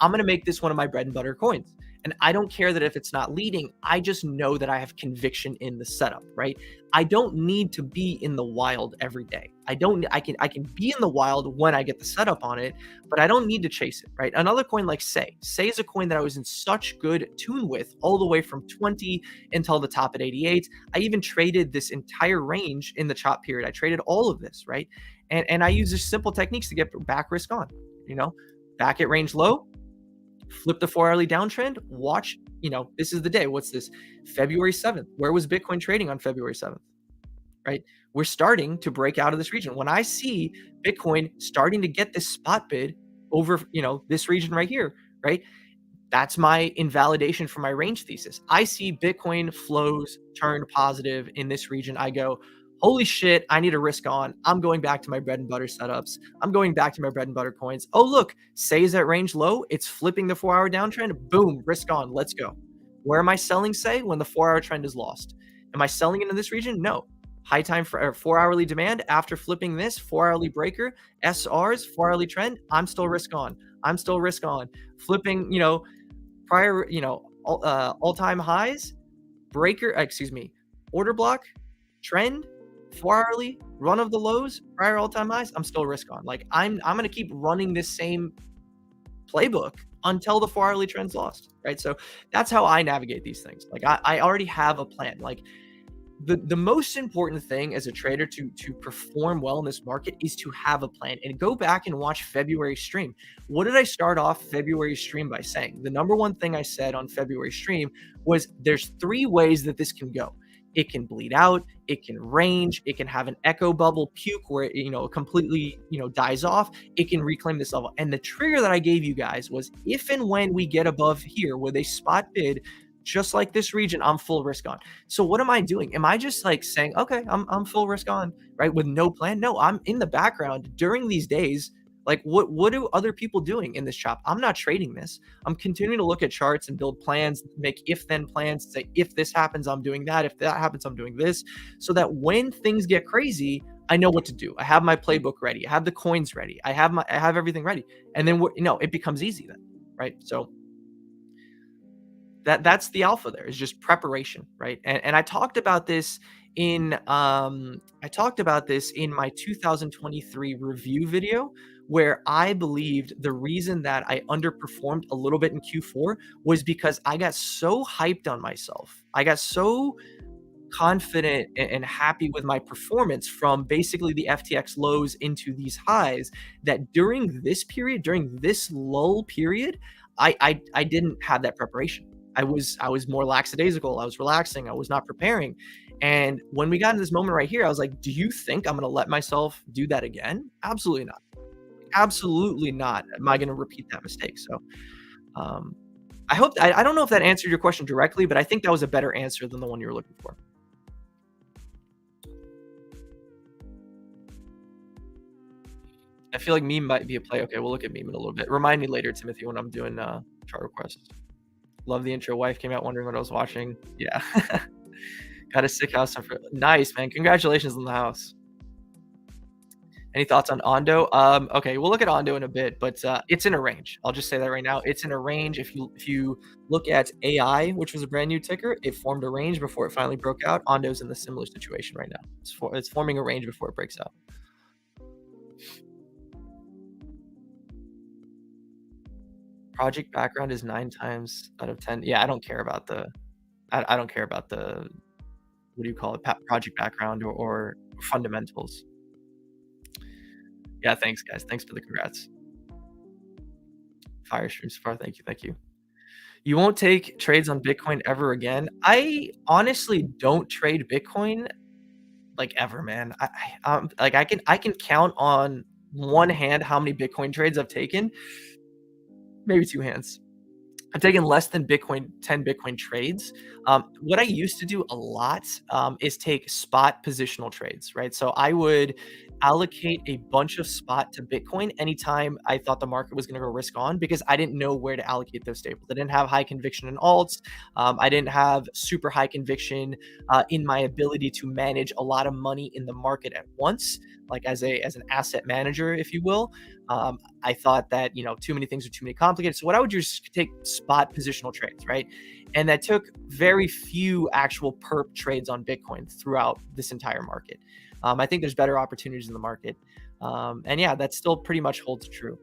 I'm going to make this one of my bread and butter coins. And I don't care that if it's not leading, I just know that I have conviction in the setup, right? I don't need to be in the wild every day. I can be in the wild when I get the setup on it, but I don't need to chase it, right? Another coin like Say is a coin that I was in such good tune with all the way from 20 until the top at 88. I even traded this entire range in the chop period. I traded all of this, right? And I use just simple techniques to get back risk on, back at range low, flip the 4 hourly downtrend, watch, this is the day. What's this? February 7th. Where was Bitcoin trading on February 7th? Right? We're starting to break out of this region. When I see Bitcoin starting to get this spot bid over, this region right here, right? That's my invalidation for my range thesis. I see Bitcoin flows turned positive in this region. I go, holy shit, I need a risk on. I'm going back to my bread and butter setups. I'm going back to my bread and butter coins. Oh, look, Say is at range low. It's flipping the 4 hour downtrend. Boom, risk on. Let's go. Where am I selling Say when the 4 hour trend is lost? Am I selling into this region? No. High time for 4 hourly demand after flipping this 4 hourly breaker, SRs, 4 hourly trend. I'm still risk on. Flipping, prior, all-time highs, order block, trend, 4 hourly, run of the lows, prior all-time highs, I'm still risk on. Like I'm going to keep running this same playbook until the 4 hourly trend's lost, right? So that's how I navigate these things. Like I already have a plan. Like the most important thing as a trader to perform well in this market is to have a plan. And go back and watch February stream. What did I start off February stream by saying? The number one thing I said on February stream was there's 3 ways that this can go. It can bleed out, it can range, it can have an echo bubble puke where it completely dies off, it can reclaim this level. And the trigger that I gave you guys was if and when we get above here with a spot bid just like this region, I'm full risk on. So what am I doing? Am I just like saying, okay, I'm full risk on, right? With no plan? No, I'm in the background during these days. Like what are other people doing in this chop? I'm not trading this. I'm continuing to look at charts and build plans, make if-then plans, say if this happens, I'm doing that. If that happens, I'm doing this. So that when things get crazy, I know what to do. I have my playbook ready. I have the coins ready. I have everything ready. And then it becomes easy then, right? So that's the alpha there, is just preparation, right? And I talked about this in my 2023 review video, where I believed the reason that I underperformed a little bit in Q4 was because I got so hyped on myself. I got so confident and happy with my performance from basically the FTX lows into these highs that during this period, during this lull period, I didn't have that preparation. I was more lackadaisical. I was relaxing. I was not preparing. And when we got in this moment right here, I was like, do you think I'm going to let myself do that again? Absolutely not. Absolutely not. Am I going to repeat that mistake? So, I hope I don't know if that answered your question directly, but I think that was a better answer than the one you were looking for. I feel like meme might be a play. Okay, we'll look at meme in a little bit. Remind me later, Timothy, when I'm doing chart requests. Love the intro. Wife came out wondering what I was watching. Yeah. Got a sick house. Nice, man. Congratulations on the house. Any thoughts on Ondo? Okay, we'll look at Ondo in a bit, but it's in a range. I'll just say that right now. It's in a range. If you look at AI, which was a brand new ticker, it formed a range before it finally broke out. Ondo's in the similar situation right now. It's forming a range before it breaks out. Project background is 9 times out of 10. Yeah, I don't care about the I don't care about the, what do you call it, project background or fundamentals. Yeah, thanks guys. Thanks for the congrats. Fire streams far. Thank you. You won't take trades on Bitcoin ever again. I honestly don't trade Bitcoin like ever, man. Like I can count on one hand how many Bitcoin trades I've taken. Maybe 2 hands. I've taken less than 10 Bitcoin trades. What I used to do a lot is take spot positional trades, right? So I would allocate a bunch of spot to Bitcoin anytime I thought the market was going to go risk on, because I didn't know where to allocate those staples. I didn't have high conviction in alts. I didn't have super high conviction in my ability to manage a lot of money in the market at once, like as an asset manager, if you will. I thought that, too many things are too many complicated. So what I would do is take spot positional trades, right? And that took very few actual perp trades on Bitcoin throughout this entire market. I think there's better opportunities in the market. And yeah, that still pretty much holds true.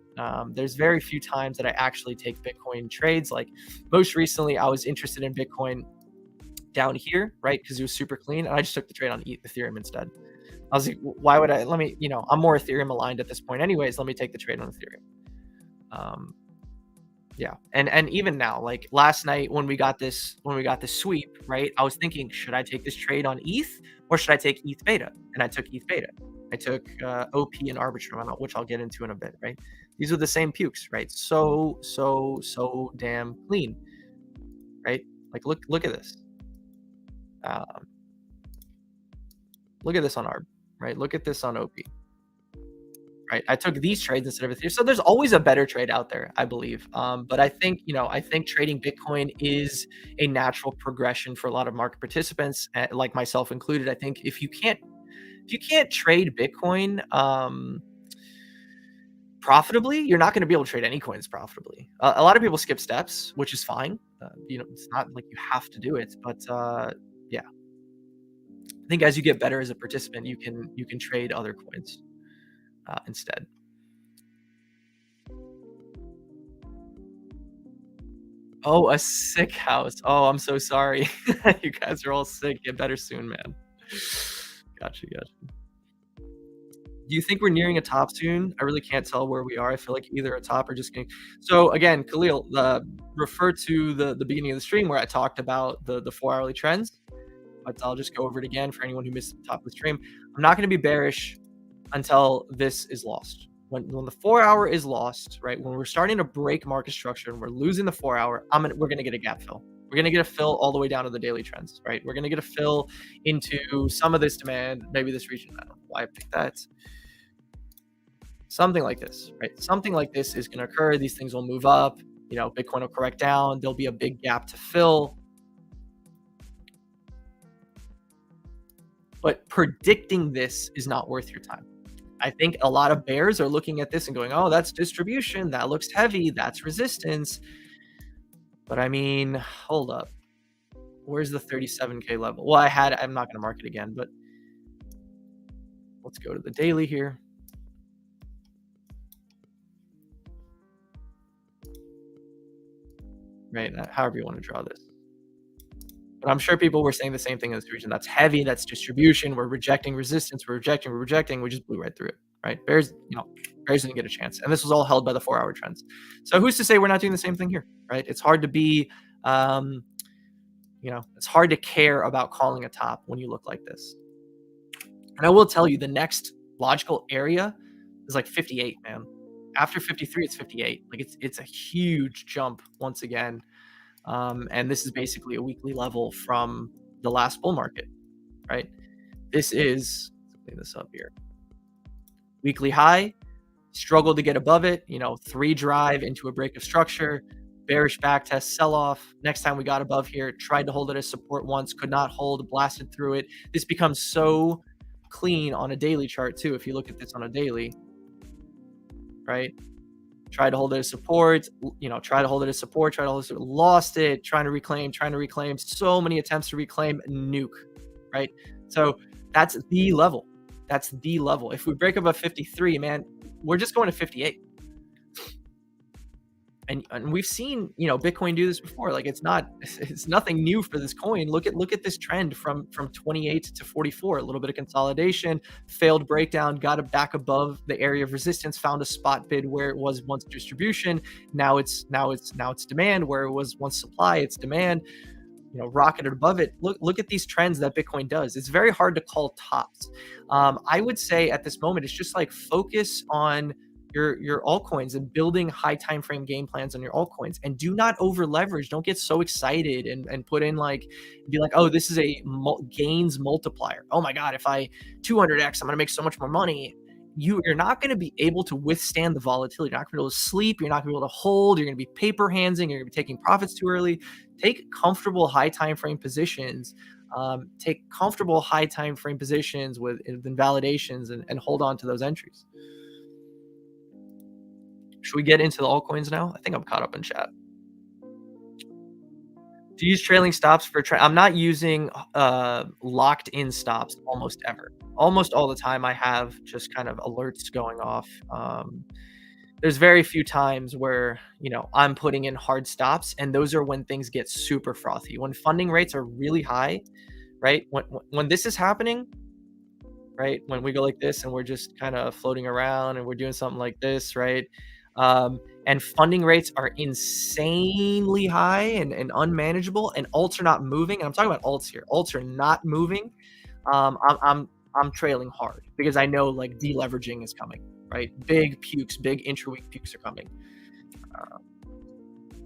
There's very few times that I actually take Bitcoin trades. Like most recently, I was interested in Bitcoin down here, right? Because it was super clean. And I just took the trade on Ethereum instead. I was like, why would I? I'm more Ethereum aligned at this point anyways. Let me take the trade on Ethereum. Yeah. And even now, like last night when we got this sweep, right? I was thinking, should I take this trade on ETH or should I take ETH beta? And I took ETH beta. I took OP and Arbitrum, which I'll get into in a bit, right? These are the same pukes, right? So damn clean, right? Like look at this. Look at this on ARB, right? Look at this on OP. Right, I took these trades instead of Ethereum. So there's always a better trade out there, I believe. But I think trading Bitcoin is a natural progression for a lot of market participants, like myself included. I think if you can't trade Bitcoin profitably, you're not going to be able to trade any coins profitably. A lot of people skip steps, which is fine. It's not like you have to do it, but yeah, I think as you get better as a participant, you can trade other coins instead. Oh, a sick house. Oh, I'm so sorry. You guys are all sick. Get better soon, man. Gotcha. Do you think we're nearing a top soon? I really can't tell where we are. I feel like either a top or just getting. So again, Khalil, refer to the beginning of the stream where I talked about the 4 hourly trends. But I'll just go over it again for anyone who missed the top of the stream. I'm not going to be bearish until this is lost. When the 4 hour is lost, right? When we're starting to break market structure and we're losing the 4 hour, we're going to get a gap fill. We're going to get a fill all the way down to the daily trends, right? We're going to get a fill into some of this demand, maybe this region. I don't know why I picked that. Something like this, right? Something like this is going to occur. These things will move up. Bitcoin will correct down. There'll be a big gap to fill. But predicting this is not worth your time. I think a lot of bears are looking at this and going, oh, that's distribution. That looks heavy. That's resistance. But I mean, hold up. Where's the 37K level? Well, I'm not going to mark it again, but let's go to the daily here. Right. However you want to draw this. But I'm sure people were saying the same thing in this region. That's heavy. That's distribution. We're rejecting resistance. We're rejecting. We just blew right through it, right? Bears didn't get a chance. And this was all held by the 4 hour trends. So who's to say we're not doing the same thing here, right? It's hard to be You know, it's hard to care about calling a top when you look like this. And I will tell you, the next logical area is like 58, man. After 53, it's 58. Like it's a huge jump once again. And this is basically a weekly level from the last bull market, right? This is, let's clean this up here. Weekly high, struggled to get above it, you know, 3 drive into a break of structure, bearish back test, sell off. Next time we got above here, tried to hold it as support once, could not hold, blasted through it. This becomes so clean on a daily chart too. If you look at this on a daily, right? Tried to hold it as support, you know, try to hold it as support, try to hold it, lost it, trying to reclaim, so many attempts to reclaim, nuke, right? So that's the level. That's the level. If we break above 53, man, we're just going to 58. And we've seen, you know, Bitcoin do this before. Like it's nothing new for this coin. Look at this trend from 28 to 44. A little bit of consolidation, failed breakdown, got it back above the area of resistance, found a spot bid where it was once distribution. Now it's demand. Where it was once supply, it's demand. You know, rocketed above it. Look at these trends that Bitcoin does. It's very hard to call tops. I would say at this moment, it's just like focus on your altcoins and building high time frame game plans on your altcoins, and do not over leverage. Don't get so excited and put in be like, oh, this is a gains multiplier. Oh my God, if I 200x, I'm gonna make so much more money. You're not going to be able to withstand the volatility. You're not going to be able to sleep. You're not going to be able to hold. You're going to be paper handsing. You're going to be taking profits too early. Take comfortable high time frame positions. Take comfortable high time frame positions with invalidations and hold on to those entries. Should we get into the altcoins now? I think I'm caught up in chat. To use trailing stops for I'm not using locked in stops almost ever. Almost all the time I have just kind of alerts going off. There's very few times where, you know, I'm putting in hard stops, and those are when things get super frothy. When funding rates are really high, right? When this is happening, right? When we go like this and we're just kind of floating around and we're doing something like this, right? And funding rates are insanely high and unmanageable, and alts are not moving. And I'm talking about alts here. Alts are not moving. I'm trailing hard because I know like deleveraging is coming, right? Big pukes, big intra-week pukes are coming.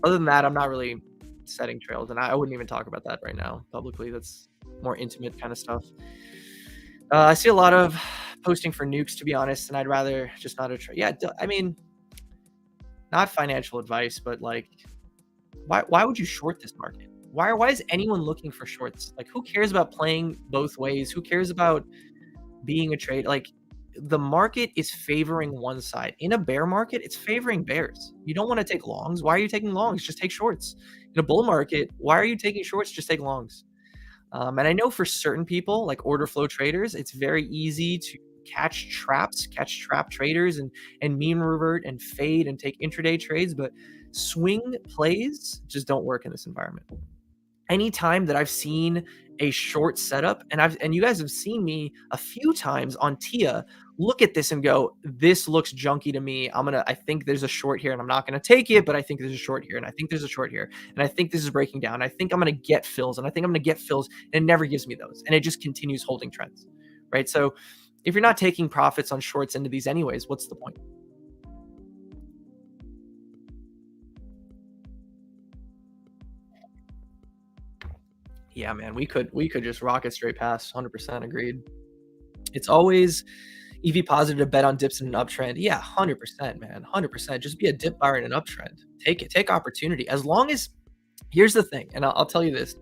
Other than that, I'm not really setting trails, and I wouldn't even talk about that right now publicly. That's more intimate kind of stuff. I see a lot of posting for nukes, to be honest, and I'd rather just not yeah, I mean, not financial advice, but like, why would you short this market? Why is anyone looking for shorts? Like, who cares about playing both ways? Who cares about being a trade? Like, the market is favoring one side. In a bear market, it's favoring bears. You don't want to take longs. Why are you taking longs? Just take shorts. In a bull market, why are you taking shorts? Just take longs. And I know for certain people, like order flow traders, it's very easy to catch trap traders and mean revert and fade and take intraday trades, but swing plays just don't work in this environment. Anytime that I've seen a short setup, and you guys have seen me a few times on TIA look at this and go, this looks junky to me. I think there's a short here and I'm not going to take it, but I think there's a short here and I think there's a short here and I think this is breaking down. I think I'm going to get fills and I think I'm going to get fills, and it never gives me those, and it just continues holding trends, right? So if you're not taking profits on shorts into these anyways, what's the point? Yeah, man, we could just rocket straight past. 100% agreed. It's always EV positive to bet on dips in an uptrend. Yeah, 100%, man, 100%. Just be a dip buyer in an uptrend. Take it, take opportunity. As long as, here's the thing, and I'll tell you this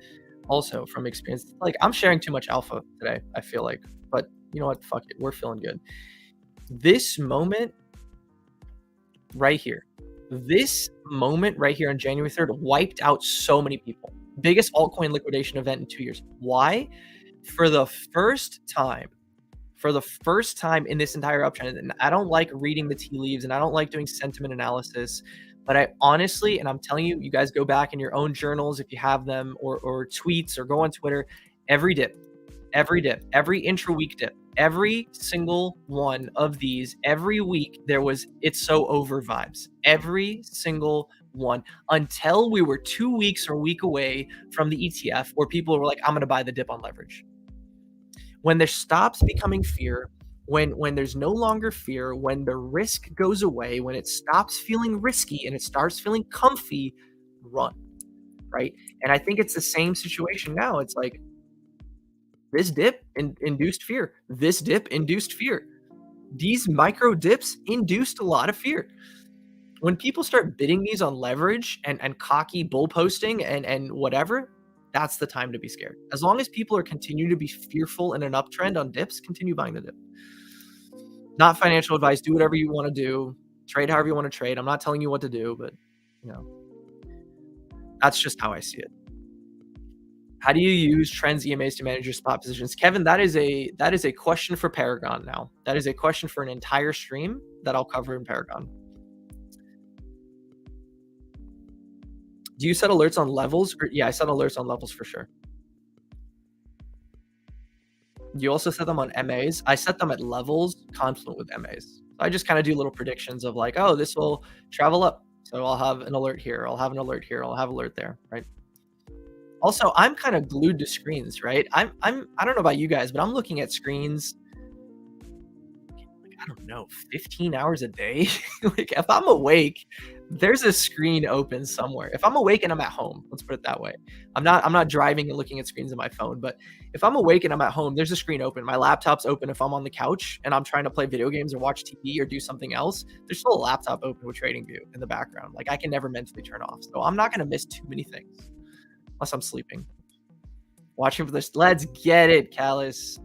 also from experience. Like, I'm sharing too much alpha today, I feel like, but you know what? Fuck it. We're feeling good. This moment right here on January 3rd wiped out so many people. Biggest altcoin liquidation event in 2 years. Why? For the first time in this entire uptrend, and I don't like reading the tea leaves and I don't like doing sentiment analysis, but I honestly, and I'm telling you, you guys go back in your own journals if you have them, or tweets, or go on Twitter, every dip, every intra-week dip, every single one of these, every week there was "it's so over" vibes. Every single one until we were 2 weeks or a week away from the ETF where people were like, I'm going to buy the dip on leverage. When there stops becoming fear, when there's no longer fear, when the risk goes away, when it stops feeling risky and it starts feeling comfy, run, right? And I think it's the same situation now. It's like this dip induced fear. This dip induced fear. These micro dips induced a lot of fear. When people start bidding these on leverage and cocky bull posting and whatever, that's the time to be scared. As long as people are continuing to be fearful in an uptrend on dips, continue buying the dip. Not financial advice. Do whatever you want to do. Trade however you want to trade. I'm not telling you what to do, but that's just how I see it. How do you use trends EMAs to manage your spot positions? Kevin, that is a question for Paragon now. That is a question for an entire stream that I'll cover in Paragon. Do you set alerts on levels? Yeah, I set alerts on levels for sure. You also set them on MAs. I set them at levels confluent with MAs. I just kind of do little predictions of like, oh, this will travel up. So I'll have an alert here. I'll have an alert here. I'll have an alert there, right? Also, I'm kind of glued to screens, right? I don't know about you guys, but I'm looking at screens, I don't know, 15 hours a day. Like if I'm awake, there's a screen open somewhere. If I'm awake and I'm at home, let's put it that way. I'm not driving and looking at screens on my phone, but if I'm awake and I'm at home, there's a screen open. My laptop's open if I'm on the couch and I'm trying to play video games or watch TV or do something else. There's still a laptop open with TradingView in the background. Like I can never mentally turn off. So I'm not going to miss too many things unless I'm sleeping. Watching for this. Let's get it, Callis.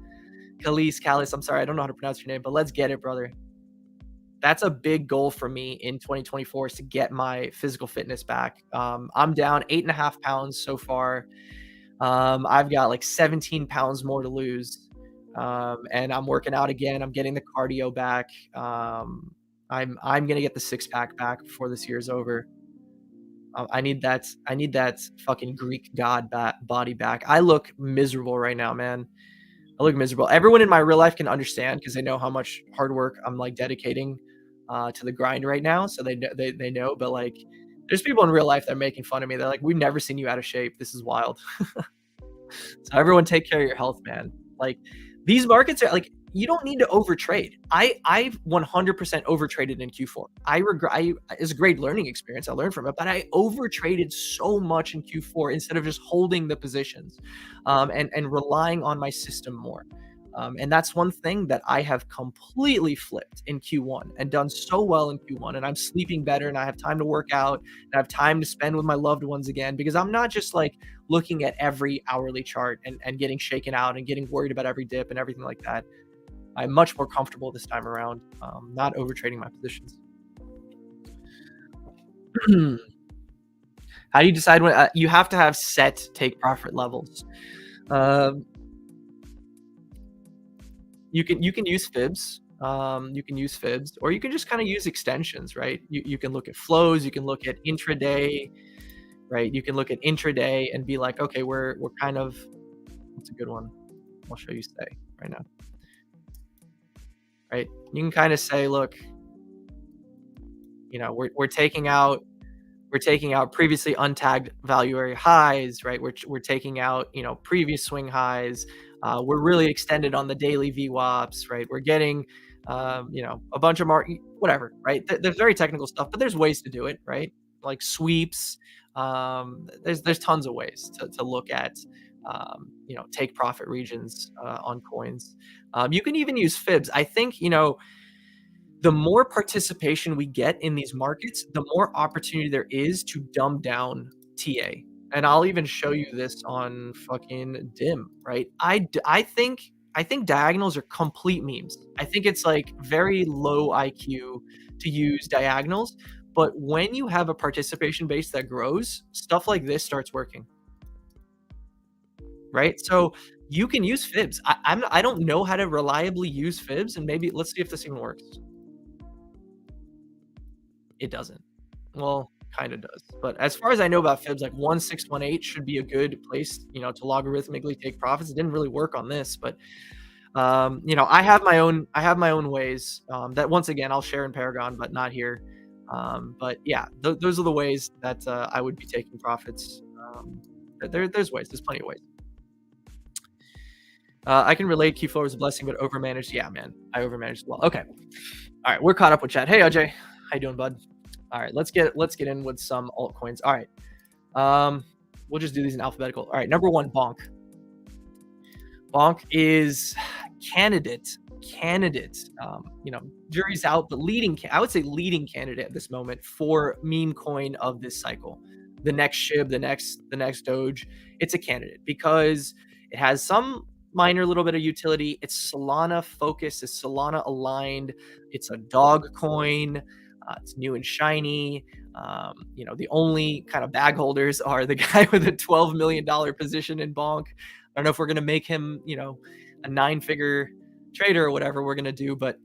I'm sorry, I don't know how to pronounce your name, but let's get it, brother. That's a big goal for me in 2024 is to get my physical fitness back. I'm down 8.5 pounds so far. I've got like 17 pounds more to lose. And I'm working out again. I'm getting the cardio back. I'm going to get the 6-pack back before this year's over. I need that fucking Greek god body back. I look miserable right now, man. I look miserable. Everyone in my real life can understand because they know how much hard work I'm like dedicating to the grind right now. So they know, but like there's people in real life that are making fun of me. They're like, we've never seen you out of shape. This is wild. So everyone take care of your health, man. Like these markets are like, you don't need to overtrade. I 100% overtraded in Q4. It's a great learning experience. I learned from it, but I overtraded so much in Q4 instead of just holding the positions and relying on my system more. And that's one thing that I have completely flipped in Q1 and done so well in Q1. And I'm sleeping better and I have time to work out and I have time to spend with my loved ones again, because I'm not just like looking at every hourly chart and getting shaken out and getting worried about every dip and everything like that. I'm much more comfortable this time around, not overtrading my positions. How do you decide when you have to have set take profit levels? You can use fibs. You can use fibs, or you can just kind of use extensions, right? You can look at flows. You can look at intraday, right? You can look at intraday and be like, okay, we're kind of, what's a good one? I'll show you today right now. Right, you can kind of say, look, we're taking out previously untagged value area highs, right? We're taking out previous swing highs. We're really extended on the daily VWAPs, right? We're getting a bunch of whatever, right? There's very technical stuff, but there's ways to do it, right? Like sweeps. There's tons of ways to look at take profit regions on coins. You can even use fibs. I think, the more participation we get in these markets, the more opportunity there is to dumb down TA. And I'll even show you this on fucking DIM, right? I think diagonals are complete memes. I think it's like very low IQ to use diagonals. But when you have a participation base that grows, stuff like this starts working. Right? So you can use fibs. I don't know how to reliably use fibs, and maybe let's see if this even works. It doesn't. Well, kind of does. But as far as I know about fibs, like 1618 should be a good place, to logarithmically take profits. It didn't really work on this, but I have my own ways that once again I'll share in Paragon, but not here. But yeah, those are the ways that I would be taking profits. There's ways. There's plenty of ways. I can relate Q4 was a blessing, but overmanaged. Yeah, man, I overmanaged as well. Okay, all right, we're caught up with chat. Hey, Ajay, how you doing, bud? All right, let's get in with some altcoins. All right, we'll just do these in alphabetical. All right, number one, BONK. BONK is candidate. Jury's out, but I would say leading candidate at this moment for meme coin of this cycle. The next SHIB, the next Doge. It's a candidate because it has some minor little bit of utility. It's Solana focused, it's Solana aligned. It's a dog coin. It's new and shiny. The only kind of bag holders are the guy with a $12 million position in BONK. I don't know if we're going to make him, a 9-figure trader or whatever we're going to do, but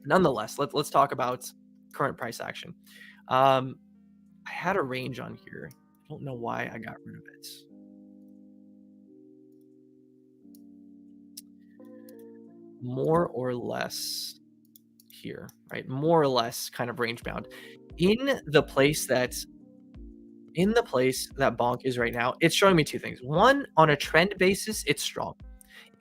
nonetheless, let's talk about current price action. I had a range on here. I don't know why I got rid of it. More or less here, right? More or less kind of range bound. In the place that BONK is right now, it's showing me two things. One, on a trend basis, it's strong.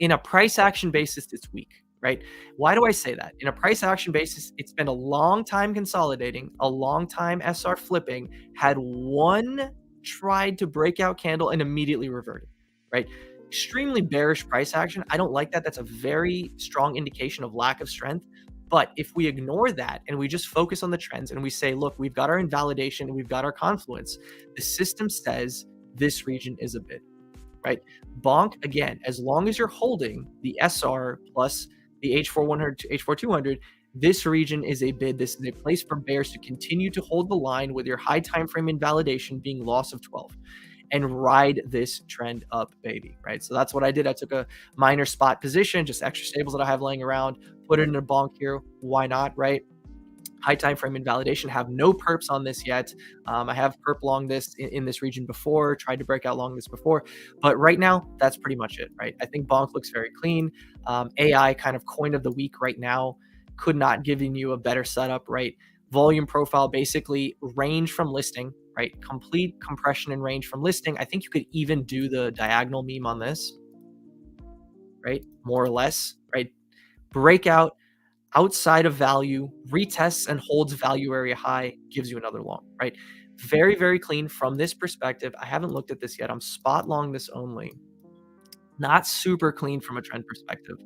In a price action basis, it's weak, right? Why do I say that? In a price action basis, it's been a long time consolidating, a long time SR flipping, had one tried to breakout candle and immediately reverted, right? Extremely bearish price action. I don't like that. That's a very strong indication of lack of strength. But if we ignore that and we just focus on the trends and we say, look, we've got our invalidation, we've got our confluence, the system says this region is a bid, right? BONK, again, as long as you're holding the SR plus the H4100 to H4200, this region is a bid. This is a place for bears to continue to hold the line with your high time frame invalidation being loss of 12 and ride this trend up, baby, right? So that's what I did. I took a minor spot position, just extra stables that I have laying around, put it in a BONK here. Why not, right? High time frame invalidation, have no perps on this yet. I have perp long this in this region before, tried to break out long this before, but right now that's pretty much it, right? I think BONK looks very clean. AI kind of coin of the week right now, could not giving you a better setup, right? Volume profile, basically range from listing, right? Complete compression and range from listing. I think you could even do the diagonal meme on this, right? More or less, right? Breakout outside of value, retests and holds value area high, gives you another long, right? Very, very clean from this perspective. I haven't looked at this yet. I'm spot long this only. Not super clean from a trend perspective.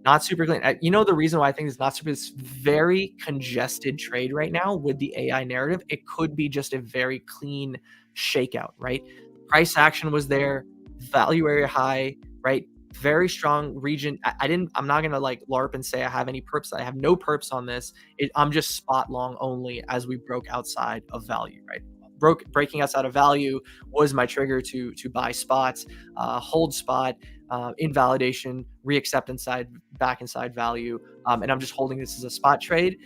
Not super clean. The reason why I think it's not super, it's very congested trade right now with the AI narrative. It could be just a very clean shakeout, right? Price action was there, value area high, right? Very strong region. I'm not going to like LARP and say I have any perps. I have no perps on this. I'm just spot long only as we broke outside of value, right? Breaking outside of value was my trigger to buy spots, hold spot, invalidation, reaccept back inside value. And I'm just holding this as a spot trade.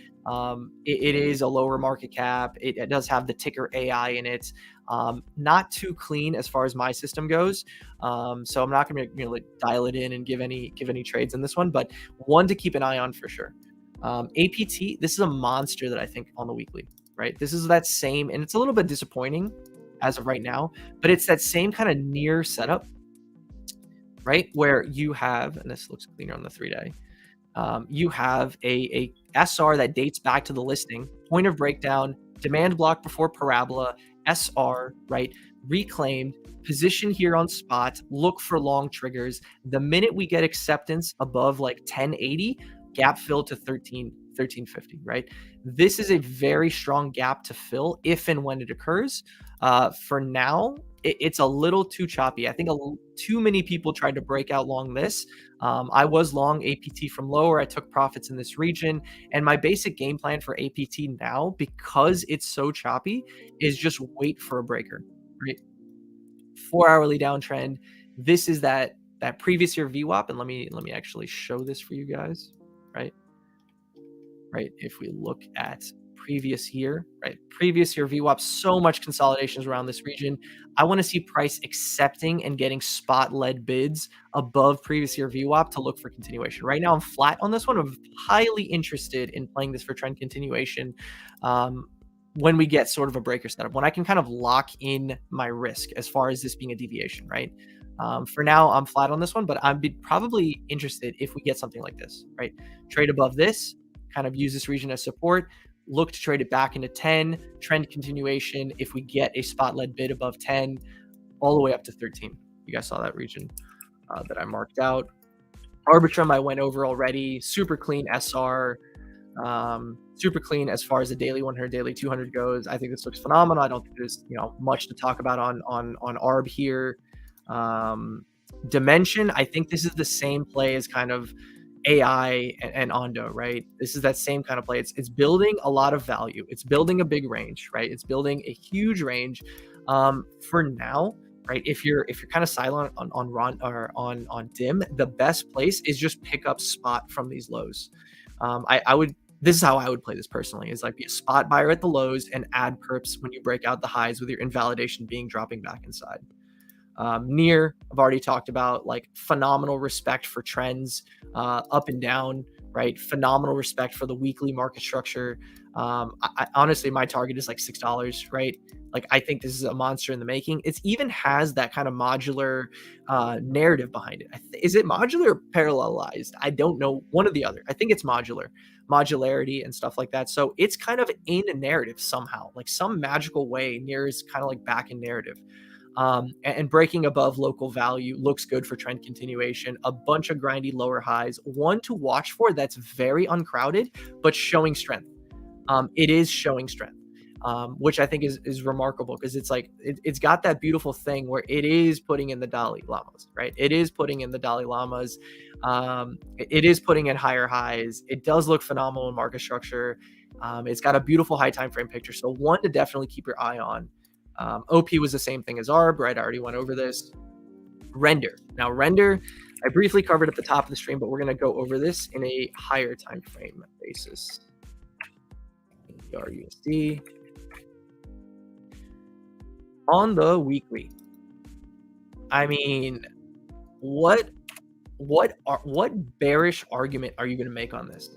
It is a lower market cap. It does have the ticker AI in it. Not too clean as far as my system goes. So I'm not going to like dial it in and give any trades in this one, but one to keep an eye on for sure. APT, this is a monster that I think on the weekly, right? This is that same, and it's a little bit disappointing as of right now, but it's that same kind of near setup, right? Where you have, and this looks cleaner on the 3-day, you have a SR that dates back to the listing, point of breakdown, demand block before parabola, SR, right? Reclaimed, position here on spot, look for long triggers. The minute we get acceptance above like 1080, gap fill to 1350, right? This is a very strong gap to fill if and when it occurs. For now, it's a little too choppy. I think too many people tried to break out long this. I was long APT from lower. I took profits in this region. And my basic game plan for APT now, because it's so choppy, is just wait for a breaker, right? 4-hourly downtrend. This is that previous year VWAP. And let me actually show this for you guys, right? Right. If we look at previous year, right? Previous year VWAP, so much consolidations around this region. I want to see price accepting and getting spot-led bids above previous year VWAP to look for continuation. Right now, I'm flat on this one. I'm highly interested in playing this for trend continuation. when we get sort of a breaker setup, when I can kind of lock in my risk as far as this being a deviation, right? For now, I'm flat on this one, but I'd be probably interested if we get something like this, right? Trade above this, kind of use this region as support, look to trade it back into 10, trend continuation. If we get a spot-led bid above 10, all the way up to 13. You guys saw that region that I marked out. Arbitrum I went over already. Super clean SR. Super clean as far as the daily 100, daily 200 goes. I think this looks phenomenal. I don't think there's much to talk about on ARB here. Dimension, I think this is the same play as kind of AI and Ondo, right? This is that same kind of play. It's building a lot of value. It's building a big range, right? It's building a huge range. For now, right? If you're kind of silent on RUN or on DIM, the best place is just pick up spot from these lows. This is how I would play this personally, is like be a spot buyer at the lows and add perps when you break out the highs, with your invalidation being dropping back inside. Near, I've already talked about, like phenomenal respect for trends up and down, right? Phenomenal respect for the weekly market structure. I honestly, my target is like $6, right? Like, I think this is a monster in the making. It even has that kind of modular narrative behind it. Is it modular or parallelized? I don't know. One or the other. I think it's modularity and stuff like that. So it's kind of in a narrative somehow, like some magical way. Near is kind of like back in narrative. And breaking above local value looks good for trend continuation. A bunch of grindy lower highs. One to watch for that's very uncrowded, but showing strength. It is showing strength. Which I think is remarkable, because it's like it's got that beautiful thing where it is putting in the Dalai Lamas, right? It is putting in the Dalai Lamas. It is putting in higher highs. It does look phenomenal in market structure. It's got a beautiful high time frame picture. So one to definitely keep your eye on. OP was the same thing as ARB, right? I already went over this. Render. Now render, I briefly covered at the top of the stream, but we're going to go over this in a higher time frame basis. RUSD. On the weekly, I mean, what bearish argument are you going to make on this,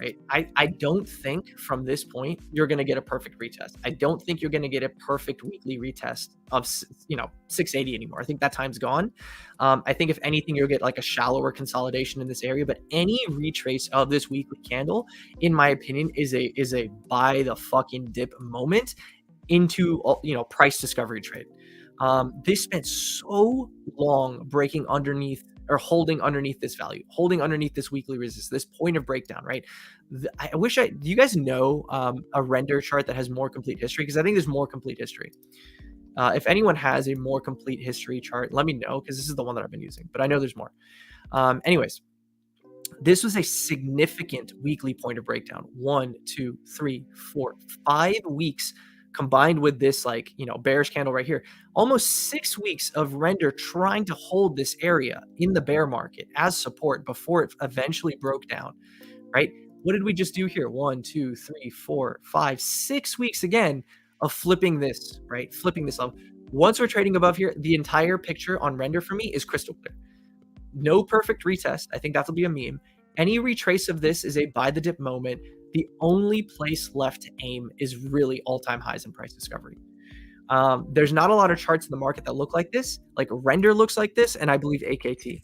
right? I don't think from this point you're going to get a perfect retest. I don't think you're going to get a perfect weekly retest of 680 anymore. I think that time's gone. I think if anything, you'll get like a shallower consolidation in this area. But any retrace of this weekly candle, in my opinion, is a buy the fucking dip moment into price discovery trade. They spent so long breaking underneath or holding underneath this value, holding underneath this weekly resistance, this point of breakdown, right? I wish do you guys know a render chart that has more complete history? Because I think there's more complete history. If anyone has a more complete history chart, let me know, because this is the one that I've been using, but I know there's more. Anyways, this was a significant weekly point of breakdown. 1, 2, 3, 4, 5 weeks combined with this bearish candle right here, almost 6 weeks of render trying to hold this area in the bear market as support before it eventually broke down, right? What did we just do here? 1, 2, 3, 4, 5, 6 weeks again of flipping this, right? Flipping this up. Once we're trading above here, the entire picture on render for me is crystal clear. No perfect retest. I think that'll be a meme. Any retrace of this is a buy the dip moment. The only place left to aim is really all-time highs in price discovery. There's not a lot of charts in the market that look like this. Like render looks like this, and I believe AKT.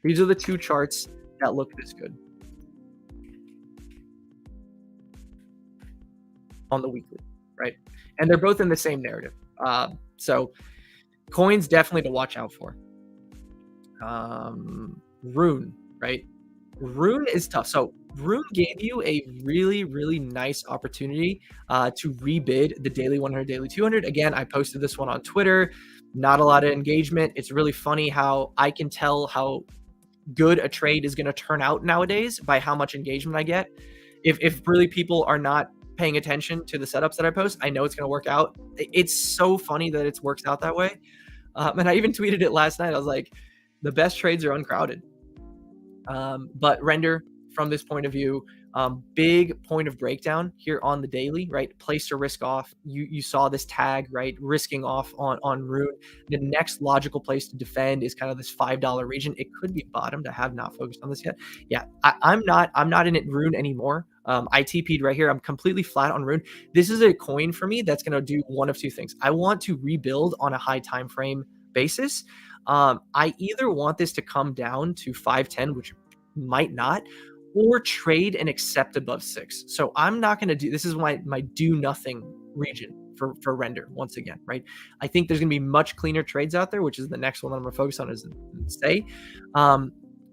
These are the two charts that look this good on the weekly, right? And they're both in the same narrative. So coins definitely to watch out for. RUNE, right? RUNE is tough. So RUNE gave you a really, really nice opportunity to rebid the daily 100, daily 200. Again, I posted this one on Twitter. Not a lot of engagement. It's really funny how I can tell how good a trade is going to turn out nowadays by how much engagement I get. If really people are not paying attention to the setups that I post, I know it's going to work out. It's so funny that it works out that way. And I even tweeted it last night. I was like, the best trades are uncrowded. But render, from this point of view, Big point of breakdown here on the daily, right? Place to risk off. You saw this tag, right? Risking off on RUNE. The next logical place to defend is kind of this $5 region. It could be bottomed. I have not focused on this yet. Yeah, I'm not in it RUNE anymore. I TP'd right here. I'm completely flat on RUNE. This is a coin for me that's going to do one of two things. I want to rebuild on a high time frame basis. I either want this to come down to 510, which might not, or trade and accept above 6. So I'm not going to do, this is my do nothing region for render once again, right? I think there's going to be much cleaner trades out there, which is the next one that I'm going to focus on is stay.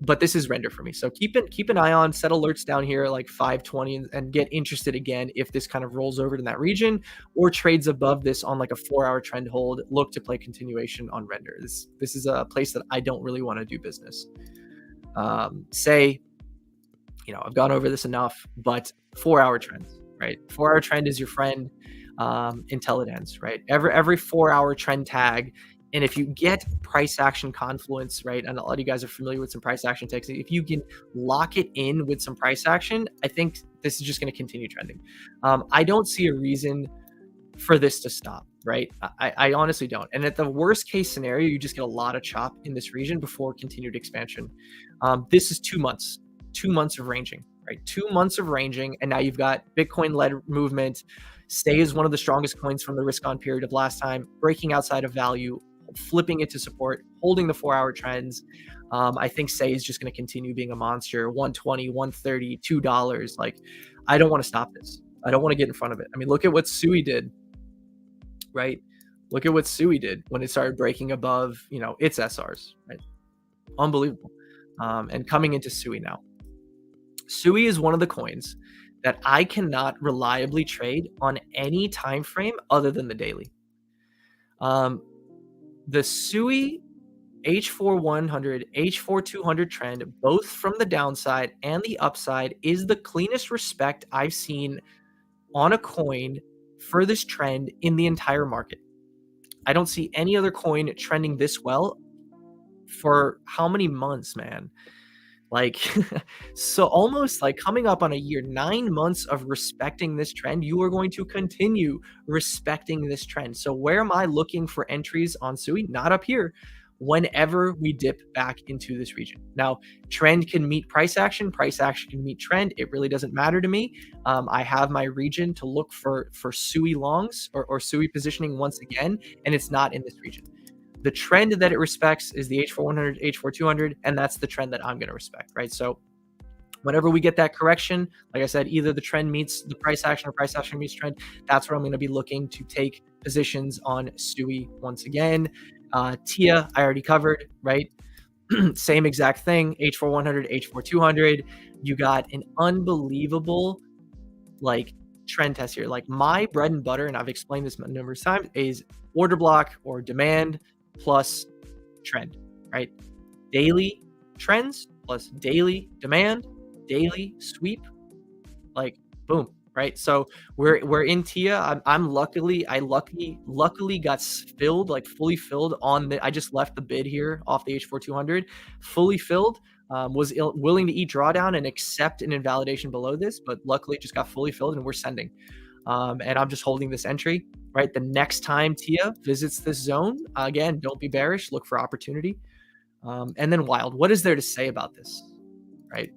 But this is render for me. So keep an eye on, set alerts down here like 520 and get interested again if this kind of rolls over to that region or trades above this on like a 4-hour trend hold. Look to play continuation on render. This is a place that I don't really want to do business. Say, I've gone over this enough, but 4-hour trends, right? 4-hour trend is your friend until it ends, right? Every 4-hour trend tag. And if you get price action confluence, right? And a lot of you guys are familiar with some price action techniques. If you can lock it in with some price action, I think this is just going to continue trending. I don't see a reason for this to stop, right? I honestly don't. And at the worst case scenario, you just get a lot of chop in this region before continued expansion. This is 2 months. 2 months of ranging, right? 2 months of ranging, and now you've got Bitcoin-led movement. Stay is one of the strongest coins from the risk-on period of last time, breaking outside of value, flipping it to support, holding the 4-hour trends. I think Stay is just going to continue being a monster. 120, 130, $2. Like, I don't want to stop this. I don't want to get in front of it. I mean, look at what Sui did, right? Look at what Sui did when it started breaking above, its SRs, right? Unbelievable. And coming into Sui now. Sui is one of the coins that I cannot reliably trade on any time frame other than the daily. The Sui H4 100, H4 200 trend, both from the downside and the upside, is the cleanest respect I've seen on a coin for this trend in the entire market. I don't see any other coin trending this well for how many months, man? Like, so almost like coming up on a year, 9 months of respecting this trend, you are going to continue respecting this trend. So where am I looking for entries on Sui? Not up here. Whenever we dip back into this region. Now, trend can meet price action can meet trend. It really doesn't matter to me. I have my region to look for Sui longs or Sui positioning once again, and it's not in this region. The trend that it respects is the H4 100, H4 200, and that's the trend that I'm going to respect, right? So whenever we get that correction, like I said, either the trend meets the price action or price action meets trend, that's where I'm going to be looking to take positions on Sui once again. TIA, I already covered, right? Same exact thing, H4 100, H4 200. You got an unbelievable trend test here. Like my bread and butter, and I've explained this numerous times, is order block or demand plus trend, right? Daily trends plus daily demand, daily sweep, like boom, right? So we're in TIA. I'm luckily got filled, like fully filled on the. I just left the bid here off the H4 200, fully filled. Was willing to eat drawdown and accept an invalidation below this, but luckily just got fully filled and we're sending. And I'm just holding this entry, right? The next time TIA visits this zone, again, don't be bearish, look for opportunity. And then Wild, what is there to say about this, right?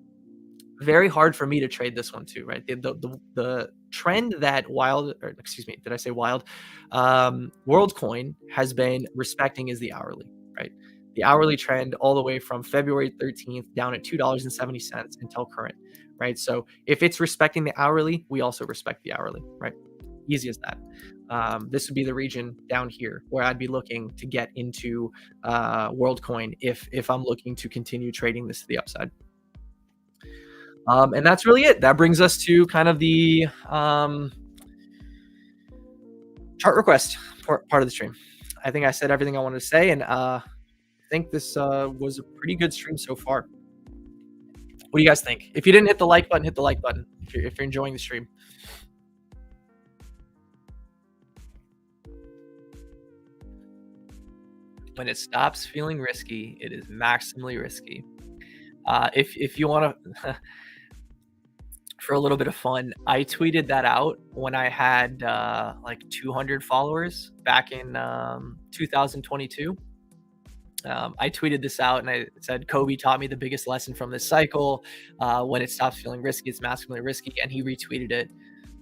Very hard for me to trade this one too, right? The trend that Wild, or excuse me, did I say Wild? WorldCoin has been respecting is the hourly, right? The hourly trend all the way from February 13th down at $2.70 until current, right? So if it's respecting the hourly, we also respect the hourly, right? Easy as that. This would be the region down here where I'd be looking to get into WorldCoin if I'm looking to continue trading this to the upside. And that's really it. That brings us to kind of the chart request part of the stream. I think I said everything I wanted to say, and I think this was a pretty good stream so far. What do you guys think? If you didn't hit the like button, hit the like button if you're enjoying the stream. When it stops feeling risky, it is maximally risky. If you want to, for a little bit of fun, I tweeted that out when I had like 200 followers back in 2022. I tweeted this out and I said, Kobe taught me the biggest lesson from this cycle. When it stops feeling risky, it's masculinely risky. And he retweeted it.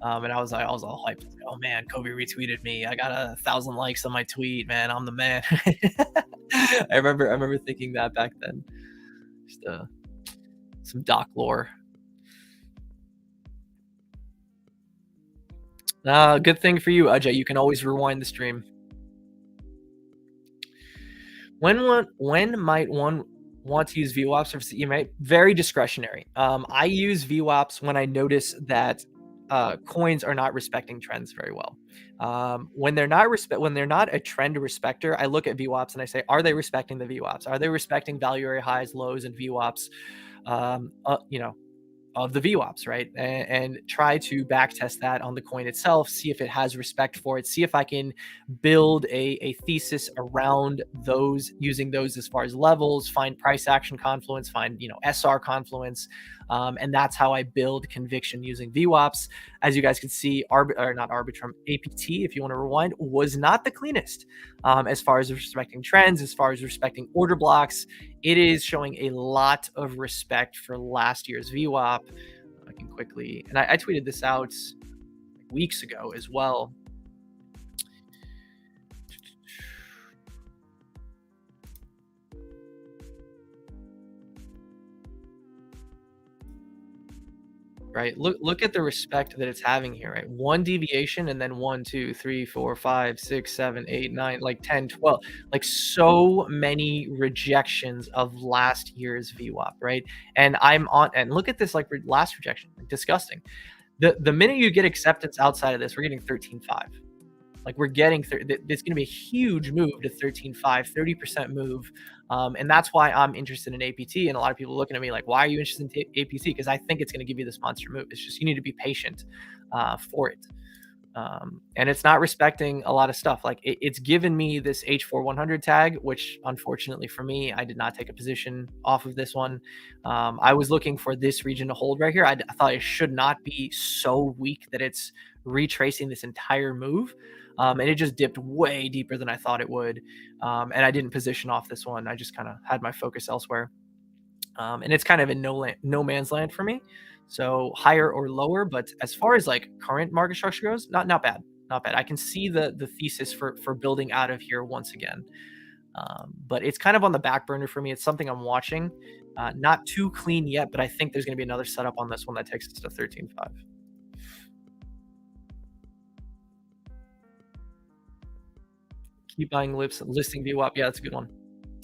And I was all hyped. Like, oh man, Kobe retweeted me. I got 1,000 likes on my tweet, man. I'm the man. I remember thinking that back then. Just some doc lore. Good thing for you, Ajay. You can always rewind the stream. When might one want to use VWAPs or CETA? Very discretionary. I use VWAPs when I notice that coins are not respecting trends very well. When they're not a trend respecter, I look at VWAPs and I say, are they respecting the VWAPs? Are they respecting value area highs, lows, and VWAPs? Of the VWAPs, right? And try to back test that on the coin itself, see if it has respect for it, see if I can build a thesis around those, using those as far as levels, find price action confluence, find, SR confluence. And that's how I build conviction using VWAPs. As you guys can see, not Arbitrum, APT, if you want to rewind, was not the cleanest as far as respecting trends, as far as respecting order blocks. It is showing a lot of respect for last year's VWAP. I can quickly, and I tweeted this out weeks ago as well. Right, look at the respect that it's having here, right? One deviation and then 1, 2, 3, 4, 5, 6, 7, 8, 9, like 10, 12, like so many rejections of last year's VWAP, right? And look at this, like last rejection, disgusting. The minute you get acceptance outside of this, we're getting 13.5. Like we're getting, it's going to be a huge move to 13.5, 30% move. And that's why I'm interested in APT. And a lot of people looking at me like, why are you interested in APT? Because I think it's going to give you this monster move. It's just, you need to be patient for it. And it's not respecting a lot of stuff. Like it's given me this H4100 tag, which unfortunately for me, I did not take a position off of this one. I was looking for this region to hold right here. I thought it should not be so weak that it's retracing this entire move. And it just dipped way deeper than I thought it would. And I didn't position off this one. I just kind of had my focus elsewhere. And it's kind of in no man's land for me. So higher or lower, but as far as like current market structure goes, not bad. I can see the thesis for building out of here once again. But it's kind of on the back burner for me. It's something I'm watching. Not too clean yet, but I think there's going to be another setup on this one that takes us to 13.5. Keep buying listing VWAP. Yeah, that's a good one.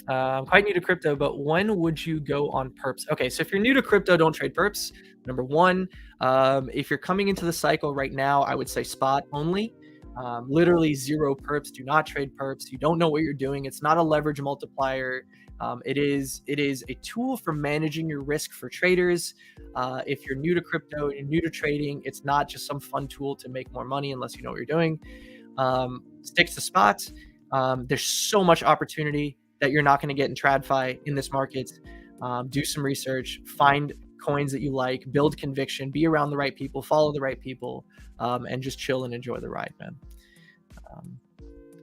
I'm quite new to crypto, but when would you go on perps? Okay, so if you're new to crypto, don't trade perps. Number one, if you're coming into the cycle right now, I would say spot only. Literally 0 perps. Do not trade perps. You don't know what you're doing. It's not a leverage multiplier. It is a tool for managing your risk for traders. If you're new to crypto, you're new to trading, it's not just some fun tool to make more money unless you know what you're doing. Stick to spots. There's so much opportunity that you're not going to get in TradFi in this market. Do some research, find coins that you like, build conviction, be around the right people, follow the right people, and just chill and enjoy the ride, man.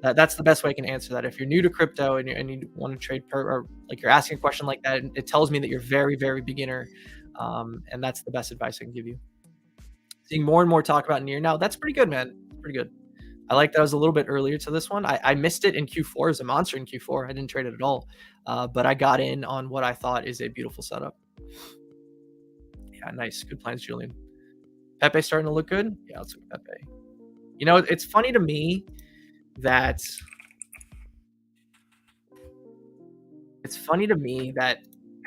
That's the best way I can answer that. If you're new to crypto and you want to trade or like you're asking a question like that, it tells me that you're very, very beginner. And that's the best advice I can give you. Seeing more and more talk about near now, that's pretty good, man. Pretty good. I like that I was a little bit earlier to this one. I missed it in Q4. It was a monster in Q4. I didn't trade it at all. But I got in on what I thought is a beautiful setup. Yeah, nice. Good plans, Julian. Pepe starting to look good? Yeah, let's look at Pepe. You know, it's funny to me that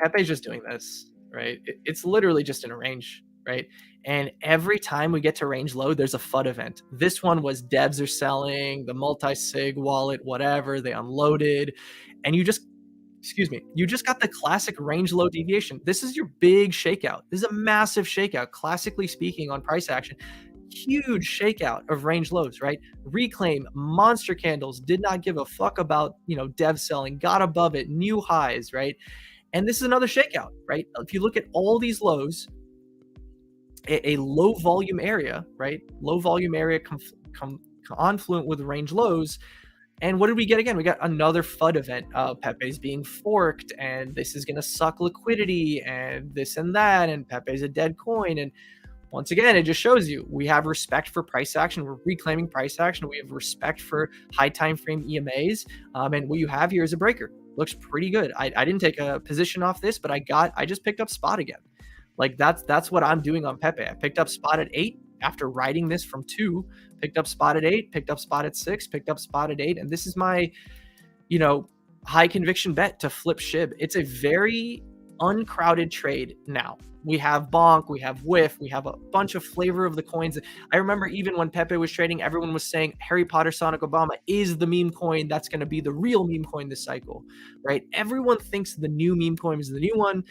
Pepe's just doing this, right? It's literally just in a range, right? And every time we get to range low, there's a FUD event. This one was devs are selling, the multi-sig wallet, whatever, they unloaded. And you just got the classic range low deviation. This is your big shakeout. This is a massive shakeout, classically speaking, on price action. Huge shakeout of range lows, right? Reclaim, monster candles, did not give a fuck about, dev selling, got above it, new highs, right? And this is another shakeout, right? If you look at all these lows, a low volume area, right? Low volume area confluent with range lows. And what did we get again? We got another FUD event. Pepe's being forked, and this is going to suck liquidity, and this and that, and Pepe's a dead coin. And once again, it just shows you we have respect for price action. We're reclaiming price action. We have respect for high time frame EMAs. And what you have here is a breaker. Looks pretty good. I didn't take a position off this, but I just picked up spot again. Like that's what I'm doing on Pepe. I picked up spot at 8 after riding this from 2, picked up spot at 8, picked up spot at 6, picked up spot at 8. And this is my, high conviction bet to flip SHIB. It's a very uncrowded trade now. We have BONK, we have WIF, we have a bunch of flavor of the coins. I remember even when Pepe was trading, everyone was saying Harry Potter Sonic Obama is the meme coin that's going to be the real meme coin this cycle, right? Everyone thinks the new meme coin is the new one.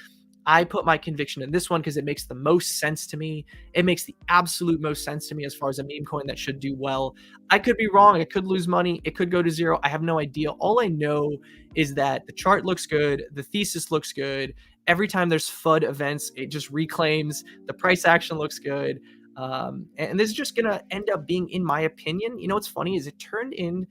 I put my conviction in this one because it makes the most sense to me. It makes the absolute most sense to me as far as a meme coin that should do well. I could be wrong. I could lose money. It could go to zero. I have no idea. All I know is that the chart looks good. The thesis looks good. Every time there's FUD events, it just reclaims. The price action looks good. And this is just going to end up being, in my opinion, what's funny is it turned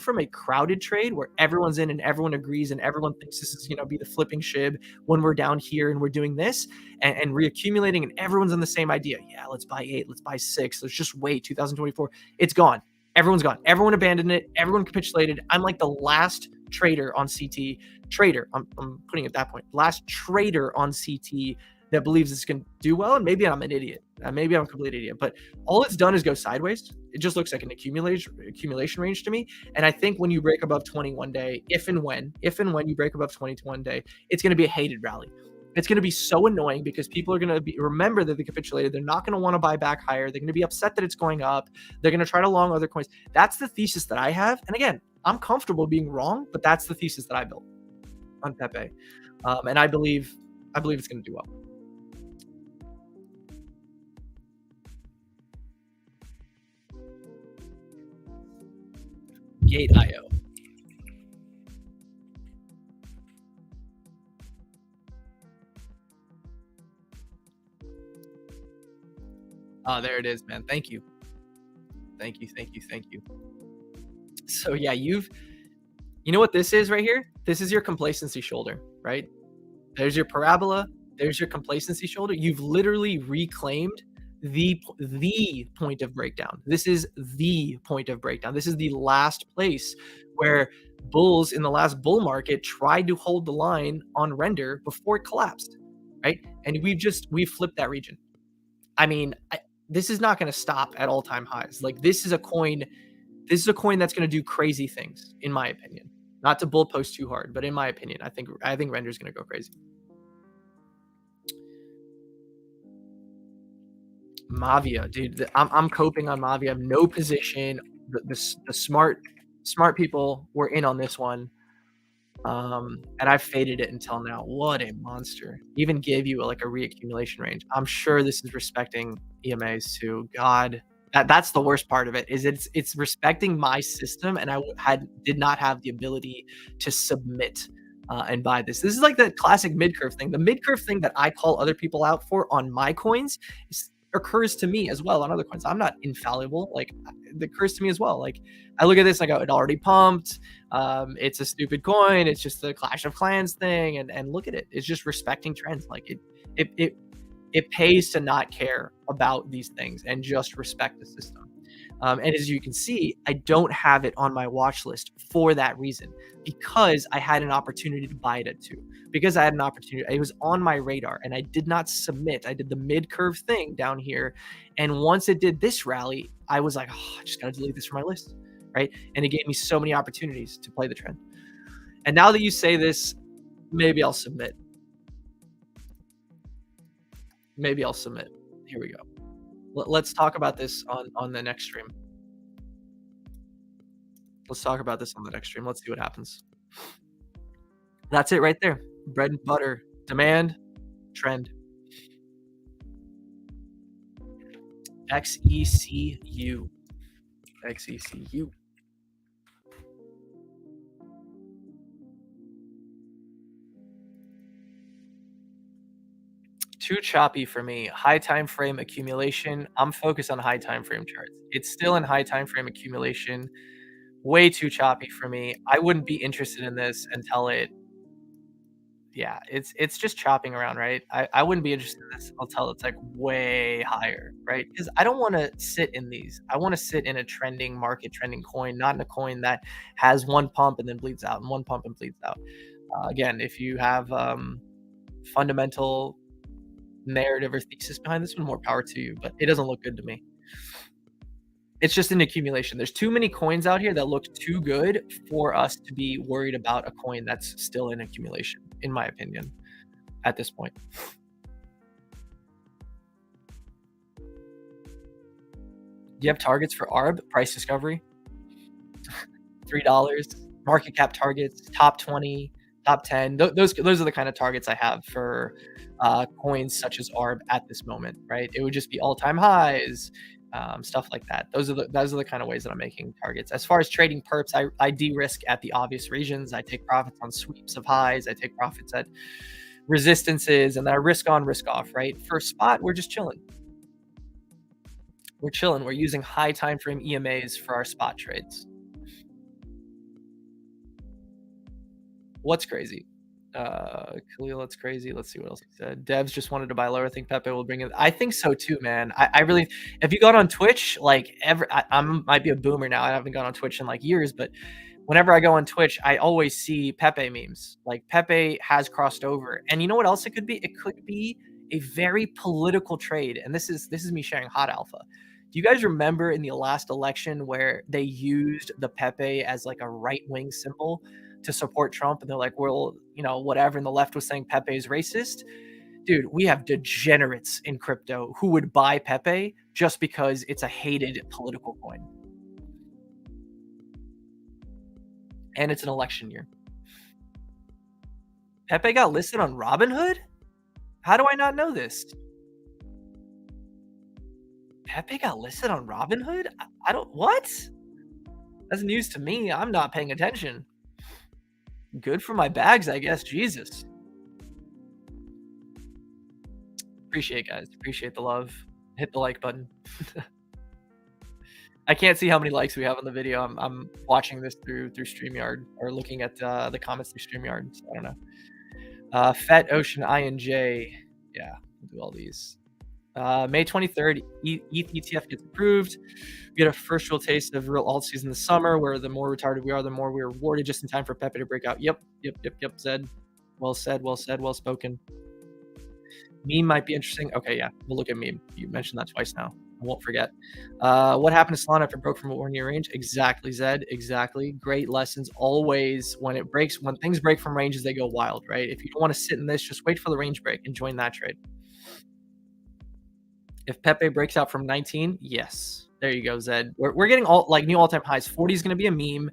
from a crowded trade where everyone's in and everyone agrees and everyone thinks this is going to be the flipping SHIB when we're down here and we're doing this and reaccumulating and everyone's on the same idea. Yeah, let's buy 8, let's buy 6. Let's just wait 2024. It's gone. Everyone's gone. Everyone abandoned it. Everyone capitulated. I'm like the last trader on CT. I'm putting it at that point. Last trader on CT that believes it's going to do well, and maybe I'm an idiot. Maybe I'm a complete idiot, but all it's done is go sideways. It just looks like an accumulation range to me. And I think when you break above 20 one day, if and when you break above 20 one day, it's going to be a hated rally. It's going to be so annoying because people are going to remember that they capitulated. They're not going to want to buy back higher. They're going to be upset that it's going up. They're going to try to long other coins. That's the thesis that I have. And again, I'm comfortable being wrong, but that's the thesis that I built on Pepe. And I believe it's going to do well. Gate.io. Oh, there it is, man. Thank you. Thank you. So yeah, you know what this is right here? This is your complacency shoulder, right? There's your parabola. There's your complacency shoulder. You've literally reclaimed the point of breakdown. This is the point of breakdown. This is the last place where bulls in the last bull market tried to hold the line on render before it collapsed, right? And we've flipped that region. I mean, this is not going to stop at all-time highs. Like this is a coin that's going to do crazy things, in my opinion. Not to bull post too hard, but in my opinion, I think render's going to go crazy. MAVIA, dude, I'm coping on MAVIA. I have no position. The smart people were in on this one, and I faded it until now. What a monster! Even gave you a reaccumulation range. I'm sure this is respecting EMAs too. God, that's the worst part of it. Is it's respecting my system, and I did not have the ability to submit and buy this. This is like the classic mid curve thing. The mid curve thing that I call other people out for on my coins occurs to me as well on other coins. I'm not infallible. It occurs to me as well. I look at this and I go, it already pumped. It's a stupid coin. It's just the Clash of Clans thing. And look at it. It's just respecting trends. It pays to not care about these things and just respect the system. And as you can see, I don't have it on my watch list for that reason, because I had an opportunity to buy it at 2, because I had an opportunity. It was on my radar and I did not submit. I did the mid curve thing down here. And once it did this rally, I was like, oh, I just got to delete this from my list. Right. And it gave me so many opportunities to play the trend. And now that you say this, maybe I'll submit. Here we go. Let's talk about this on the next stream. Let's see what happens. That's it right there. Bread and butter. Demand, trend. XECU. too choppy for me. High time frame accumulation. I'm focused on high time frame charts. It's still in high time frame accumulation. Way too choppy for me. I wouldn't be interested in this until it, yeah, it's just chopping around, right? I wouldn't be interested in this until it's like way higher, right? Because I don't want to sit in these. I want to sit in a trending market, trending coin, not in a coin that has one pump and then bleeds out, and one pump and bleeds out. Again, if you have fundamental narrative or thesis behind this one, more power to you, but it doesn't look good to me. It's just an accumulation. There's too many coins out here that look too good for us to be worried about a coin that's still in accumulation, in my opinion, at this point. Do you have targets for ARB, price discovery? $3, market cap targets, top 20, top 10. Those are the kind of targets I have for coins such as ARB at this moment, right? It would just be all-time highs, stuff like that. Those are the kind of ways that I'm making targets. As far as trading perps, I de-risk at the obvious regions. I take profits on sweeps of highs. I take profits at resistances, and then I risk on, risk off, right? For spot, we're just chilling. We're chilling. We're using high time frame EMAs for our spot trades. What's crazy? Khalil, that's crazy. Let's see what else he said. Devs just wanted to buy lower. I think Pepe will bring it. I think so too, man. I really, if you got on Twitch, like I might be a boomer now. I haven't gone on Twitch in like years, but whenever I go on Twitch, I always see Pepe memes. Like Pepe has crossed over. And you know what else it could be? It could be a very political trade. And this is me sharing hot alpha. Do you guys remember in the last election where they used the Pepe as like a right-wing symbol to support Trump? And they're like, well, you know, whatever. And the left was saying Pepe is racist. Dude, we have degenerates in crypto who would buy Pepe just because it's a hated political coin. And it's an election year. Pepe got listed on Robinhood? How do I not know this? Pepe got listed on Robinhood? I don't, what? That's news to me. I'm not paying attention. Good for my bags, I guess. Jesus. Appreciate, guys. Appreciate the love. Hit the like button. I can't see how many likes we have on the video. I'm watching this through StreamYard, or looking at the comments through StreamYard. So I don't know. Fat Ocean INJ. Yeah, we'll do all these. May 23rd, ETH ETF gets approved. We get a first real taste of real alt season this summer, where the more retarded we are, the more we're rewarded, just in time for Pepe to break out. Yep, Zed. Well said, well spoken. Meme might be interesting. Okay, yeah, we'll look at meme. You mentioned that twice now. I won't forget. What happened to Solana after it broke from a 1-year range? Exactly, Zed. Exactly. Great lessons. Always, when things break from ranges, they go wild, right? If you don't want to sit in this, just wait for the range break and join that trade. If Pepe breaks out from 19, yes. There you go, Zed. We're getting new all-time highs. 40 is going to be a meme.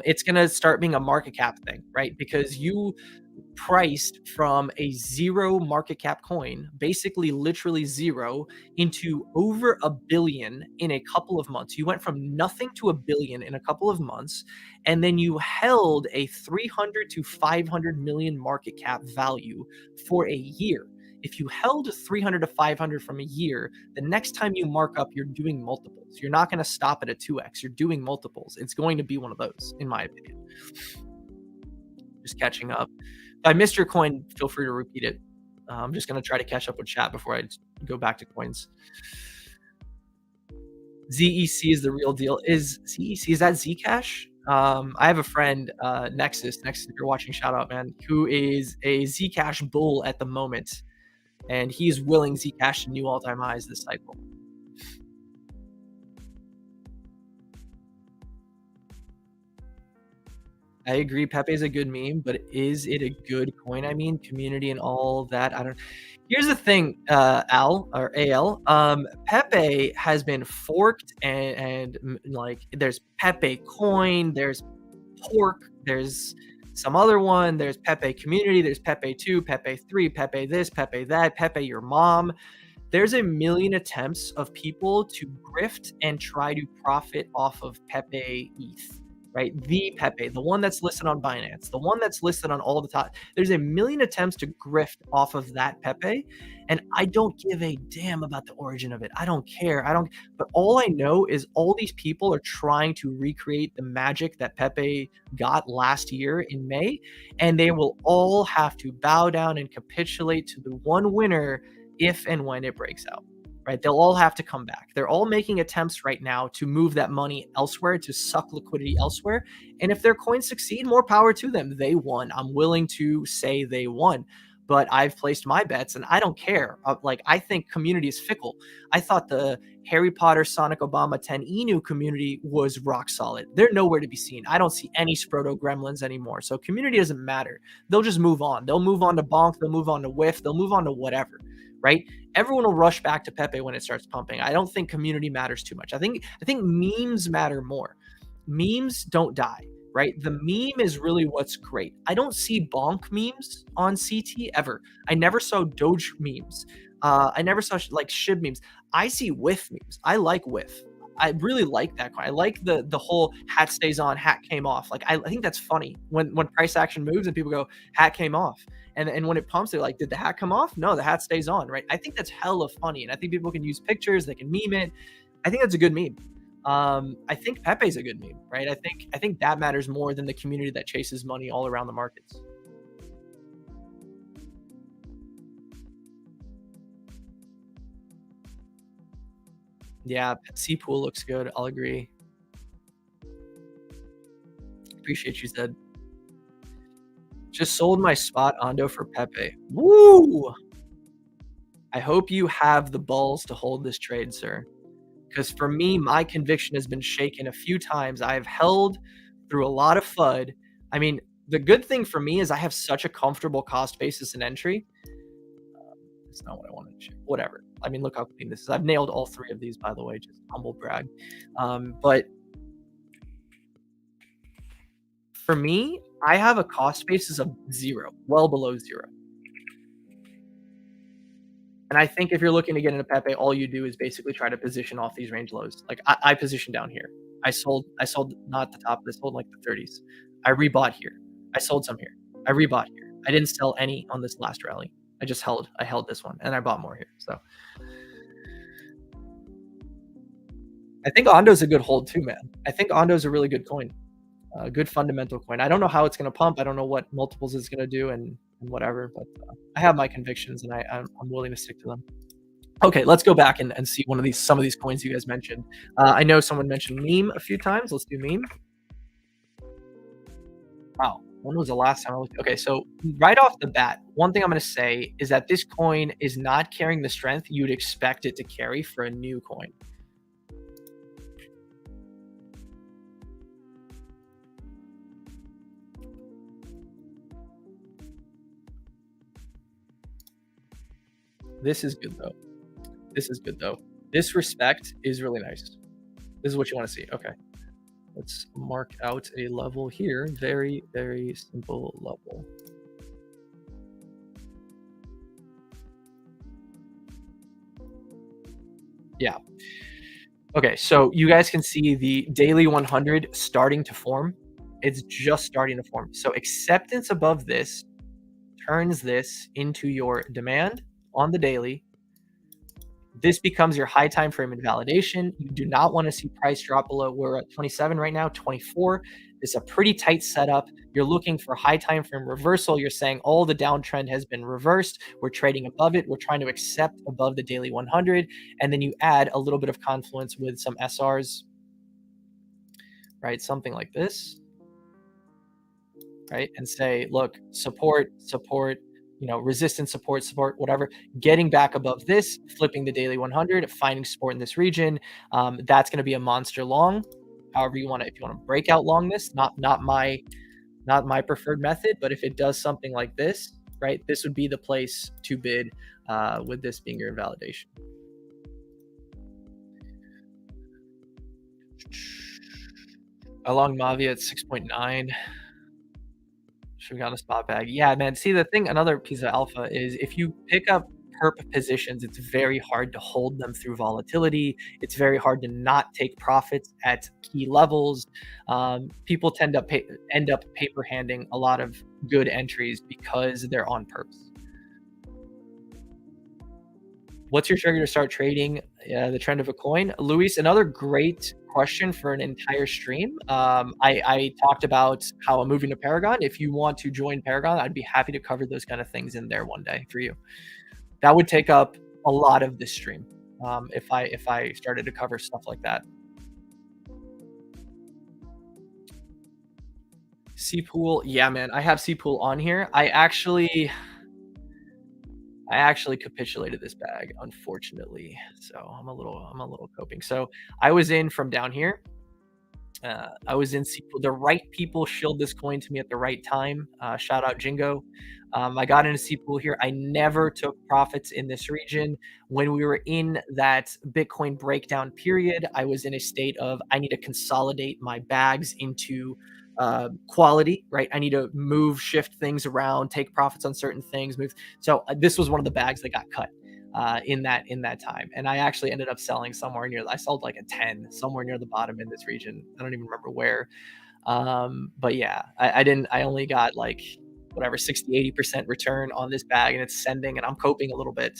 It's going to start being a market cap thing, right? Because you priced from a 0 market cap coin, basically literally 0, into over $1 billion in a couple of months. You went from nothing to $1 billion in a couple of months, and then you held a 300 to 500 million market cap value for a year. If you held 300 to 500 from a year, the next time you mark up, you're doing multiples. You're not going to stop at a 2x. You're doing multiples. It's going to be one of those, in my opinion. Just catching up. If I missed your coin, feel free to repeat it. I'm just going to try to catch up with chat before I go back to coins. ZEC is the real deal. Is that Zcash? I have a friend, Nexus, if you're watching, shout out, man, who is a Zcash bull at the moment. And he's willing Zcash to new all-time highs this cycle. I agree. Pepe is a good meme, but is it a good coin? I mean, community and all that. I don't. Here's the thing, Al. Pepe has been forked, and like there's Pepe coin, there's pork, there's some other one, there's Pepe community, there's Pepe 2, Pepe 3, Pepe this, Pepe that, Pepe your mom. There's a million attempts of people to grift and try to profit off of Pepe ETH. right? The PEPE, the one that's listed on Binance, the one that's listed on all the top. There's a million attempts to grift off of that PEPE, and I don't give a damn about the origin of it. I don't care. But all I know is all these people are trying to recreate the magic that PEPE got last year in May, and they will all have to bow down and capitulate to the one winner if and when it breaks out. Right? They'll all have to come back. They're all making attempts right now to move that money elsewhere, to suck liquidity elsewhere. And if their coins succeed, more power to them. They won. I'm willing to say they won. But I've placed my bets, and I don't care. Like, I think community is fickle. I thought the Harry Potter, Sonic Obama 10 Inu community was rock solid. They're nowhere to be seen. I don't see any Sproto gremlins anymore. So community doesn't matter. They'll just move on. They'll move on to BONK. They'll move on to WIF. They'll move on to whatever. Right? Everyone will rush back to PEPE when it starts pumping. I don't think community matters too much. I think memes matter more. Memes don't die, right? The meme is really what's great. I don't see bonk memes on CT ever. I never saw Doge memes. I never saw like SHIB memes. I see WIF memes. I like WIF. I really like that. I like the whole hat stays on, hat came off. Like, I think that's funny when price action moves and people go, hat came off. And when it pumps, they're like, did the hat come off? No, the hat stays on, right? I think that's hella funny. And I think people can use pictures, they can meme it. I think that's a good meme. I think PEPE's a good meme, right? I think that matters more than the community that chases money all around the markets. Yeah, CPOO looks good. I'll agree. Appreciate you, Zed. Just sold my spot Ondo for PEPE. Woo! I hope you have the balls to hold this trade, sir. Because for me, my conviction has been shaken a few times. I have held through a lot of FUD. I mean, the good thing for me is I have such a comfortable cost basis and entry. It's not what I wanted to share. Whatever. I mean, look how clean this is. I've nailed all three of these, by the way, just humble brag. But for me, I have a cost basis of 0, well below 0. And I think if you're looking to get into PEPE, all you do is basically try to position off these range lows. Like, I positioned down here. I sold not the top, I sold like the 30s. I rebought here. I sold some here. I rebought here. I didn't sell any on this last rally. I held this one, and I bought more here. So I think Ondo's a good hold too, man. I think Ondo's a really good coin. Good fundamental coin. I don't know how it's going to pump. I don't know what multiples it's going to do and whatever, but I have my convictions and I'm willing to stick to them. Okay, let's go back and see some of these coins you guys mentioned. I know someone mentioned meme a few times. Let's do meme. Wow, when was the last time I looked? Okay, so right off the bat, one thing I'm going to say is that this coin is not carrying the strength you'd expect it to carry for a new coin. This is good though. This respect is really nice. This is what you want to see. Okay. Let's mark out a level here. Very, very simple level. Yeah. Okay, so you guys can see the daily 100 starting to form. It's just starting to form. So acceptance above this turns this into your demand on the daily. This becomes your high time frame invalidation. You do not want to see price drop below. We're at 27 right now, 24. It's a pretty tight setup. You're looking for high time frame reversal. You're saying all the downtrend has been reversed. We're trading above it. We're trying to accept above the daily 100. And then you add a little bit of confluence with some SRs, right? Something like this, right? And say, look, support, resistance, support, whatever, getting back above this, flipping the daily 100, finding support in this region. That's going to be a monster long. However you want to, if you want to break out long this, not my preferred method, but if it does something like this, right, this would be the place to bid with this being your invalidation. Along MAVIA at 6.9. Should have gotten a spot bag. Yeah, man. See, the thing, another piece of alpha is if you pick up perp positions, it's very hard to hold them through volatility. It's very hard to not take profits at key levels. People tend to end up paper handing a lot of good entries because they're on perps. What's your trigger to start trading the trend of a coin? Luis, another great question for an entire stream. I talked about how I'm moving to Paragon. If you want to join Paragon, I'd be happy to cover those kind of things in there one day for you. That would take up a lot of this stream if I started to cover stuff like that. CPOO, yeah, man, I have CPOO on here. I actually capitulated this bag, unfortunately. So I'm a little coping. So I was in from down here. I was in CPOO. The right people shilled this coin to me at the right time. Shout out Jingo. I got into CPOO here. I never took profits in this region. When we were in that Bitcoin breakdown period, I was in a state of I need to consolidate my bags into quality, right? I need to shift things around, take profits on certain things, move. So this was one of the bags that got cut in that time, and I actually ended up selling somewhere near. I sold like a 10 somewhere near the bottom in this region. I don't even remember where, but yeah, I only got like whatever 60-80% return on this bag, and it's sending, and I'm coping a little bit,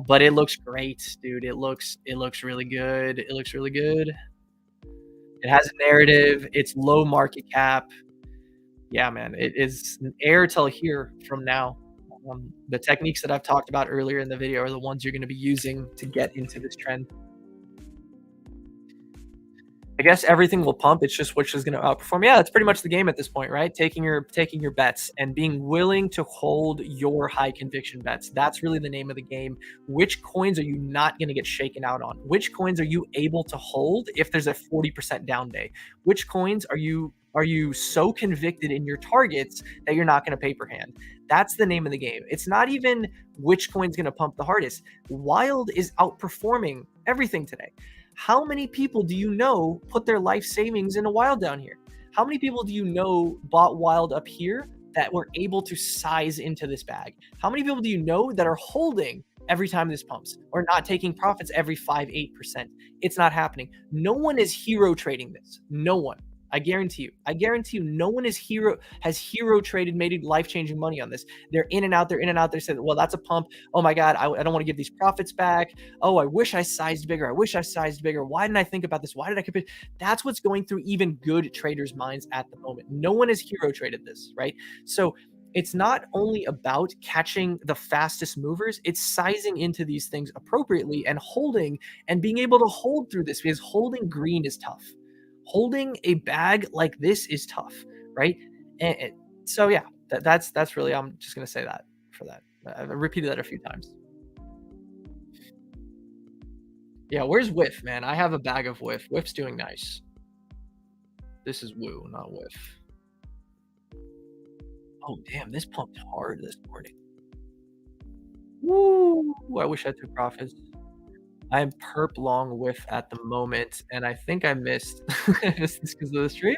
but it looks great, dude. It looks really good. It looks really good. It has a narrative. It's low market cap. Yeah, man, it is an air till here from now. The techniques that I've talked about earlier in the video are the ones you're going to be using to get into this trend. I guess everything will pump. It's just which is going to outperform. Yeah, that's pretty much the game at this point, right? Taking your bets and being willing to hold your high conviction bets. That's really the name of the game. Which coins are you not going to get shaken out on? Which coins are you able to hold if there's a 40% down day? Which coins are you so convicted in your targets that you're not going to paper hand? That's the name of the game. It's not even which coin's going to pump the hardest. Wild is outperforming everything today. How many people do you know put their life savings in a Wild down here? How many people do you know bought Wild up here that were able to size into this bag? How many people do you know that are holding every time this pumps or not taking profits every 5-8%? It's not happening. No one is hero trading this. No one. I guarantee you, no one has hero traded, made life-changing money on this. They're in and out. They said, well, that's a pump. Oh my God, I don't want to give these profits back. Oh, I wish I sized bigger. Why didn't I think about this? Why did I compete? That's what's going through even good traders' minds at the moment. No one has hero traded this, right? So it's not only about catching the fastest movers, it's sizing into these things appropriately and holding and being able to hold through this, because holding green is tough. Holding a bag like this is tough, right? And so yeah, that's really, I'm just gonna say that for that. I've repeated that a few times. Yeah, where's Whiff, man? I have a bag of Whiff. Whiff's doing nice. This is Woo, not Whiff. Oh damn, this pumped hard this morning. Woo! I wish I took profits. I'm perp long Whiff at the moment, and I think I missed this because of the stream.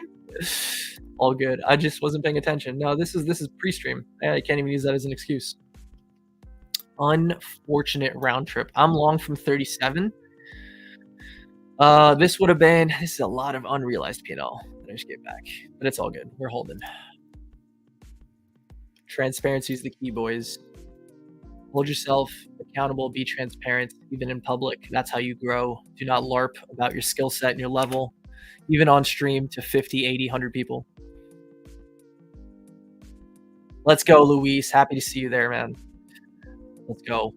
All good. I just wasn't paying attention. No, this is pre-stream. I can't even use that as an excuse. Unfortunate round trip. I'm long from 37. This is a lot of unrealized P&L that I just gave back, but it's all good. We're holding. Transparency is the key, boys. Hold yourself accountable, be transparent, even in public. That's how you grow. Do not LARP about your skill set and your level, even on stream to 50, 80, 100 people. Let's go, Luis. Happy to see you there, man. Let's go.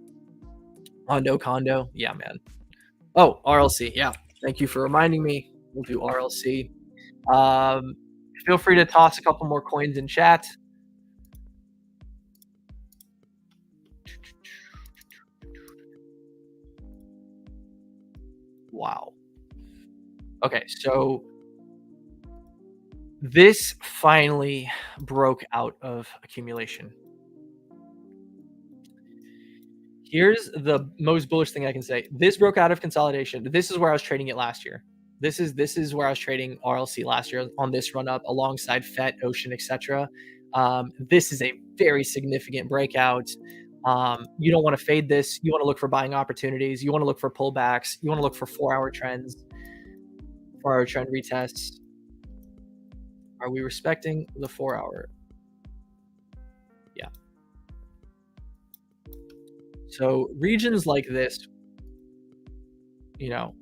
Condo. Yeah, man. Oh, RLC. Yeah. Thank you for reminding me. We'll do RLC. Feel free to toss a couple more coins in chat. Wow. Okay, so this finally broke out of accumulation. Here's the most bullish thing I can say. This broke out of consolidation. This is where I was trading it last year. This is where I was trading RLC last year on this run up alongside FET, Ocean, etc. This is a very significant breakout. You don't want to fade this. You want to look for buying opportunities. You want to look for pullbacks. You want to look for 4-hour trends, 4-hour trend retests. Are we respecting the 4-hour? Yeah. So regions like this, you know,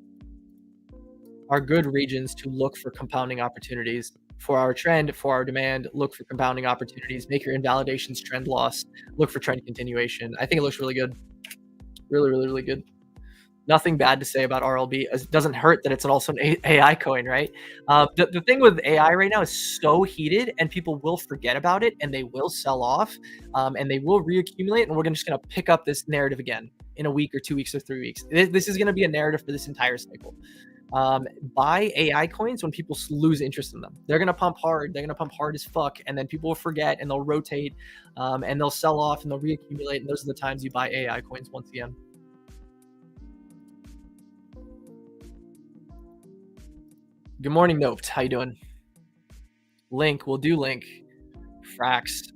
are good regions to look for compounding opportunities. 4-hour trend, 4-hour demand, look for compounding opportunities, make your invalidations trend loss, look for trend continuation. I think it looks really good. Really, really, really good. Nothing bad to say about RLB. It doesn't hurt that it's also an AI coin, right? The thing with AI right now is so heated, and people will forget about it, and they will sell off, and they will reaccumulate, and we're just going to pick up this narrative again in a week or 2 weeks or 3 weeks. This is going to be a narrative for this entire cycle. Buy AI coins when people lose interest in them. They're going to pump hard. They're going to pump hard as fuck. And then people will forget, and they'll rotate, and they'll sell off, and they'll reaccumulate. And those are the times you buy AI coins once again. Good morning, Noped. How you doing? Link. We'll do Link. Frax.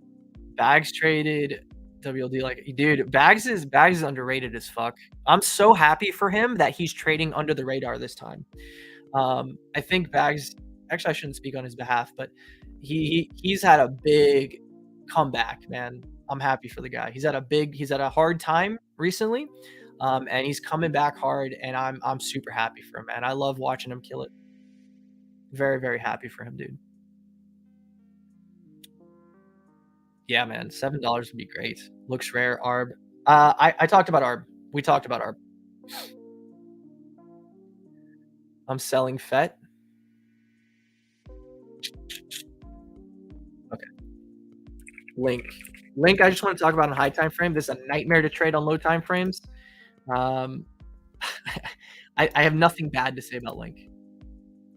Bags traded. WLD, like, dude, Bags is underrated as fuck. I'm so happy for him that he's trading under the radar this time. I think Bags, actually I shouldn't speak on his behalf, but he's had a big comeback, man. I'm happy for the guy. He's had a hard time recently, and he's coming back hard, and I'm super happy for him, man. I love watching him kill it. Very, very happy for him, dude. Yeah, man, $7 would be great. Looks rare. ARB. I talked about ARB. We talked about ARB. I'm selling FET. Okay. Link. I just want to talk about on high time frame. This is a nightmare to trade on low time frames. I have nothing bad to say about Link.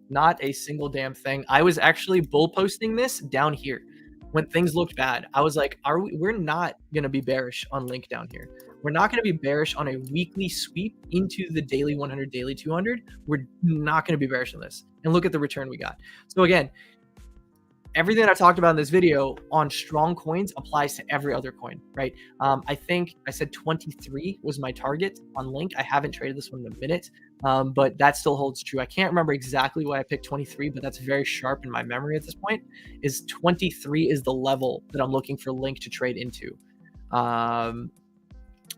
Not a single damn thing. I was actually bull posting this down here when things looked bad. I was like, we're not going to be bearish on Link down here. We're not going to be bearish on a weekly sweep into the daily 100, daily 200. We're not going to be bearish on this. And look at the return we got. So again, everything I talked about in this video on strong coins applies to every other coin, right? I think I said 23 was my target on Link. I haven't traded this one in a minute, but that still holds true. I can't remember exactly why I picked 23, but that's very sharp in my memory at this point. Is 23 is the level that I'm looking for Link to trade into.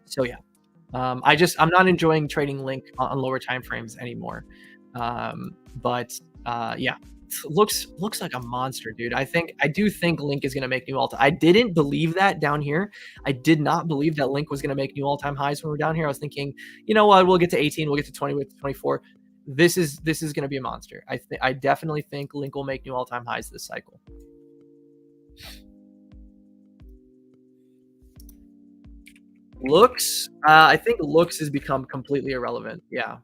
So yeah, I'm not enjoying trading Link on lower time frames anymore. But yeah. Looks like a monster, dude. I do think Link is going to make new all-time. I didn't believe that down here. I did not believe that Link was going to make new all-time highs when we're down here. I was thinking, you know what, we'll get to 18, we'll get to 20, we'll get to 24. This is going to be a monster. I definitely think Link will make new all-time highs this cycle. Looks, I think Looks has become completely irrelevant. Yeah,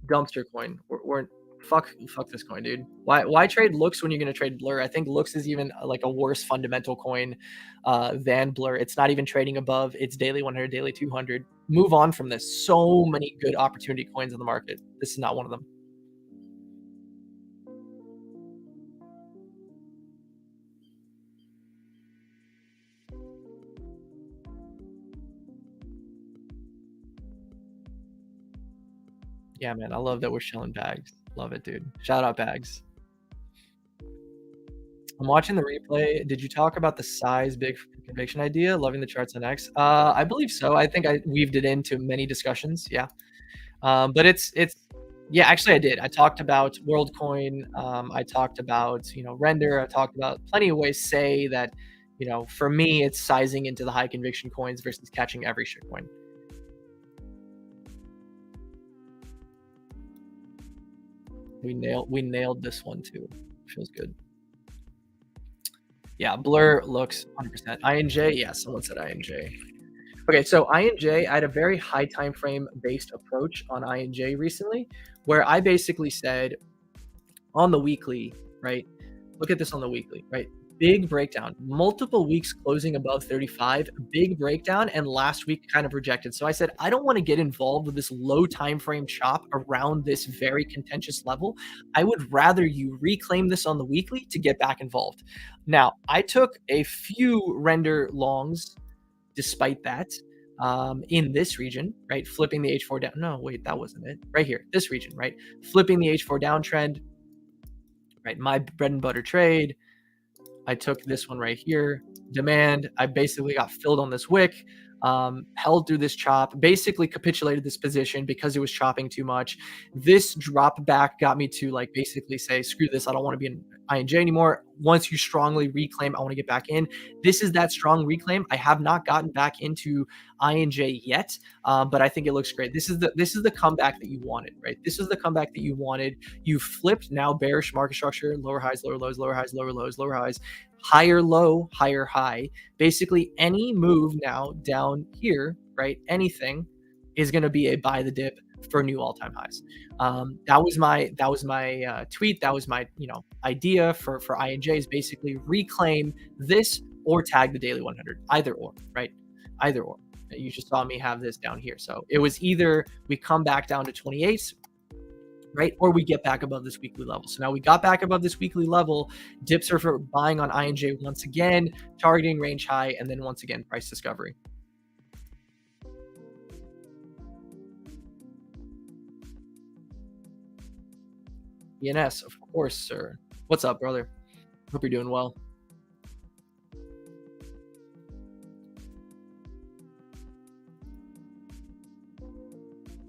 dumpster coin. We're fuck this coin, dude. Why trade Looks when you're going to trade Blur? I think Looks is even like a worse fundamental coin than Blur. It's not even trading above its daily 100, daily 200. Move on from this. So many good opportunity coins in the market. This is not one of them. Yeah, man, I love that we're shilling Bags. Love it, dude. Shout out Bags. I'm watching the replay. Did you talk about the size big conviction idea? Loving the charts on X. I believe so. I think I weaved it into many discussions. Yeah. But it's yeah, actually I did. I talked about WorldCoin. I talked about, Render. I talked about plenty of ways to say that, for me, it's sizing into the high conviction coins versus catching every shitcoin. We nailed this one too. Feels good. Yeah, Blur looks 100%. INJ, yeah, someone said INJ. Okay, so INJ, I had a very high time frame based approach on INJ recently, where I basically said on the weekly, right? Look at this on the weekly, right? Big breakdown, multiple weeks closing above 35, big breakdown, and last week kind of rejected. So I said, I don't want to get involved with this low time frame chop around this very contentious level. I would rather you reclaim this on the weekly to get back involved. Now, I took a few Render longs despite that. in this region, right? Flipping the H4 down. No, wait, that wasn't it. Right here, this region, right? Flipping the H4 downtrend, right? My bread and butter trade. I took this one right here, demand. I basically got filled on this wick, held through this chop, basically capitulated this position because it was chopping too much. This drop back got me to like basically say, screw this, I don't want to be in INJ anymore. Once you strongly reclaim, I want to get back in. This is that strong reclaim. I have not gotten back into INJ yet, but I think it looks great. This is the comeback that you wanted, right? This is the comeback that you wanted. You flipped now bearish market structure, lower highs, lower lows, lower highs, lower lows, lower highs, higher low, higher high. Basically, any move now down here, right? Anything is going to be a buy the dip for new all-time highs. That was my tweet. That was my idea for INJs. Basically, reclaim this or tag the daily 100. Either or, right? Either or. You just saw me have this down here. So it was either we come back down to 28s, right? Or we get back above this weekly level. So now we got back above this weekly level. Dips are for buying on INJ once again, targeting range high, and then once again, price discovery. ENS, of course, sir. What's up, brother? Hope you're doing well.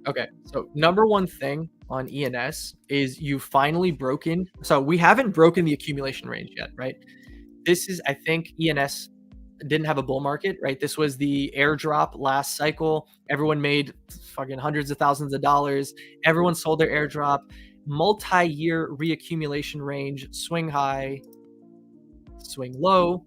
Okay, so number one thing on ENS is you finally broken. So we haven't broken the accumulation range yet, right? This is, I think ENS didn't have a bull market, right? This was the airdrop last cycle. Everyone made fucking hundreds of thousands of dollars. Everyone sold their airdrop. Multi-year reaccumulation range, swing high, swing low,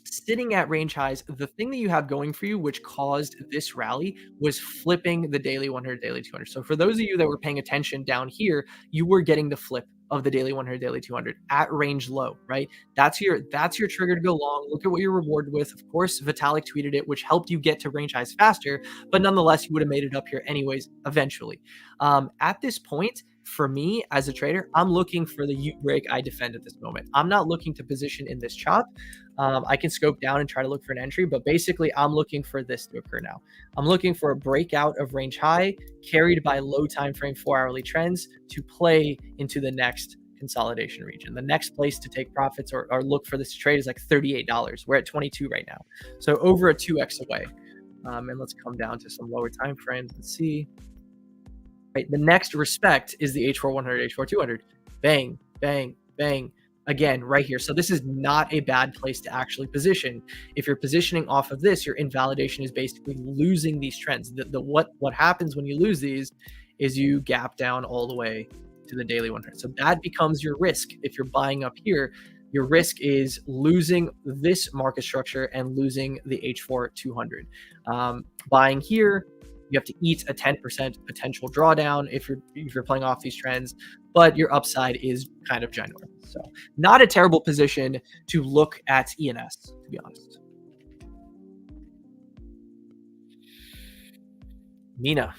sitting at range highs. The thing that you have going for you, which caused this rally, was flipping the daily 100, daily 200. So for those of you that were paying attention down here, you were getting the flip of the daily 100, daily 200 at range low, right? That's your trigger to go long. Look at what you're rewarded with. Of course, Vitalik tweeted it, which helped you get to range highs faster, but nonetheless, you would have made it up here anyways, eventually. At this point, for me as a trader, I'm looking for the U break I defend at this moment. I'm not looking to position in this chop. I can scope down and try to look for an entry, but basically I'm looking for this to occur now. I'm looking for a breakout of range high carried by low time frame 4-hourly trends to play into the next consolidation region. The next place to take profits or look for this trade is like $38. We're at 22 right now. So over a 2x away. And let's come down to some lower time frames and see. Right, the next respect is the H4 100, H4 200. Bang, bang, bang. Again, right here. So this is not a bad place to actually position. If you're positioning off of this, your invalidation is basically losing these trends. What happens when you lose these is you gap down all the way to the daily 100. So that becomes your risk. If you're buying up here, your risk is losing this market structure and losing the H4 200. Buying here, you have to eat a 10% potential drawdown if you're playing off these trends, but your upside is kind of ginormous. So not a terrible position to look at ENS, to be honest. MINA.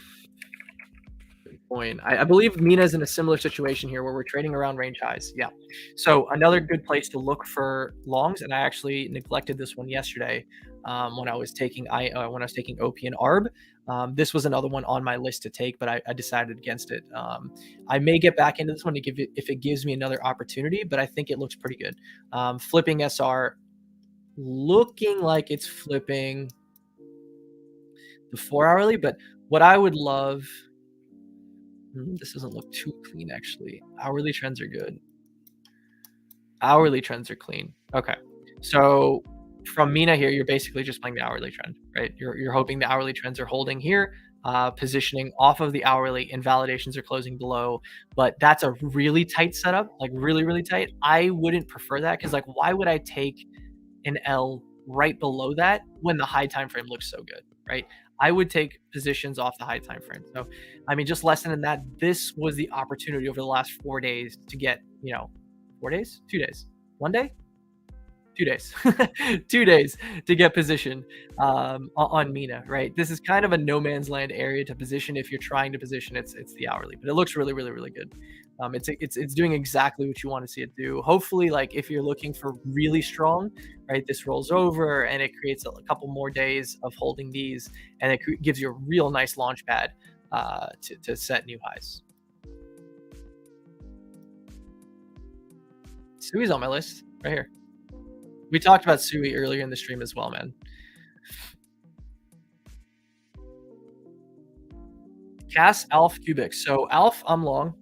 Good point. I believe MINA is in a similar situation here where we're trading around range highs. Yeah. So another good place to look for longs, and I actually neglected this one yesterday when I was taking OP and ARB. This was another one on my list to take, but I decided against it. I may get back into this one if it gives me another opportunity, but I think it looks pretty good. Flipping SR, looking like it's flipping the 4-hourly, but what I would love, this doesn't look too clean actually. Hourly trends are good. Hourly trends are clean. Okay, so from MINA here, you're basically just playing the hourly trend, right? You're hoping the hourly trends are holding here, positioning off of the hourly, invalidations are closing below, but that's a really tight setup, like really, really tight. I wouldn't prefer that because like, why would I take an L right below that when the high time frame looks so good, right? I would take positions off the high time frame. So, I mean, just less than that, this was the opportunity over the last 4 days to get, 4 days, 2 days, 1 day, 2 days, 2 days to get position on MINA, right? This is kind of a no man's land area to position. If you're trying to position, it's the hourly, but it looks really, really, really good. It's doing exactly what you want to see it do. Hopefully, like if you're looking for really strong, right, this rolls over and it creates a couple more days of holding these, and it gives you a real nice launch pad to set new highs. Sui's on my list right here. We talked about Sui earlier in the stream as well, man. Cass, Alf, Cubic. So Alf, I'm long.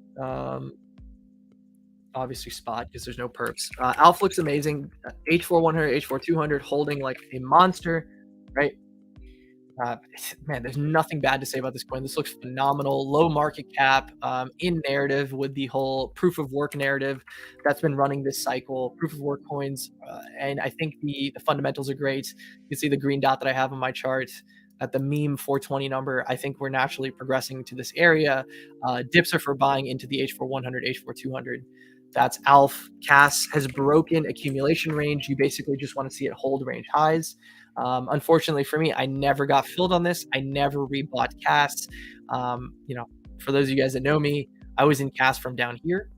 Obviously spot because there's no perps. Alf looks amazing. H4 100, H4 200, holding like a monster, right? Man, there's nothing bad to say about this coin. This looks phenomenal. Low market cap, in narrative with the whole proof of work narrative that's been running this cycle. Proof of work coins, and I think the fundamentals are great. You can see the green dot that I have on my chart at the meme 420 number. I think we're naturally progressing to this area. Dips are for buying into the H4 100, H4 200. That's Alf. Cass has broken accumulation range. You basically just want to see it hold range highs. Unfortunately for me, I never got filled on this. I never rebought Cass. For those of you guys that know me, I was in Cass from down here,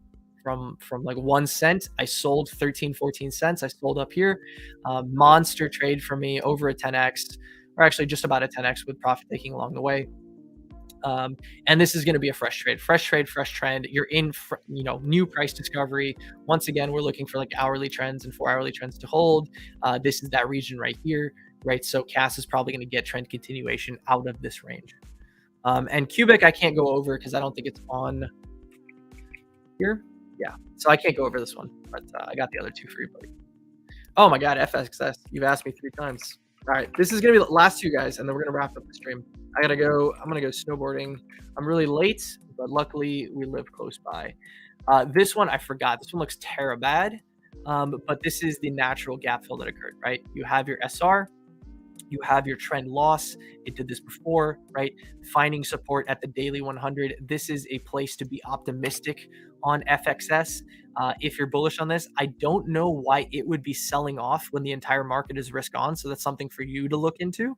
from like 1 cent. I sold 13, 14 cents. I sold up here. Monster trade for me, over a 10x, or actually just about a 10x with profit taking along the way. And this is going to be a fresh trade, fresh trend. You're in, new price discovery. Once again, we're looking for like hourly trends and 4-hourly trends to hold. This is that region right here, right? So Cass is probably going to get trend continuation out of this range. And Cubic, I can't go over because I don't think it's on here. Yeah, so I can't go over this one, but I got the other two for you, buddy. Oh my God, FXS, you've asked me 3 times. All right, this is going to be the last 2 guys, and then we're going to wrap up the stream. I'm going to go snowboarding. I'm really late, but luckily we live close by. This one, I forgot. This one looks bad, but this is the natural gap fill that occurred, right? You have your SR, you have your trend loss. It did this before, right? Finding support at the daily 100. This is a place to be optimistic on FXS. If you're bullish on this, I don't know why it would be selling off when the entire market is risk on. So that's something for you to look into.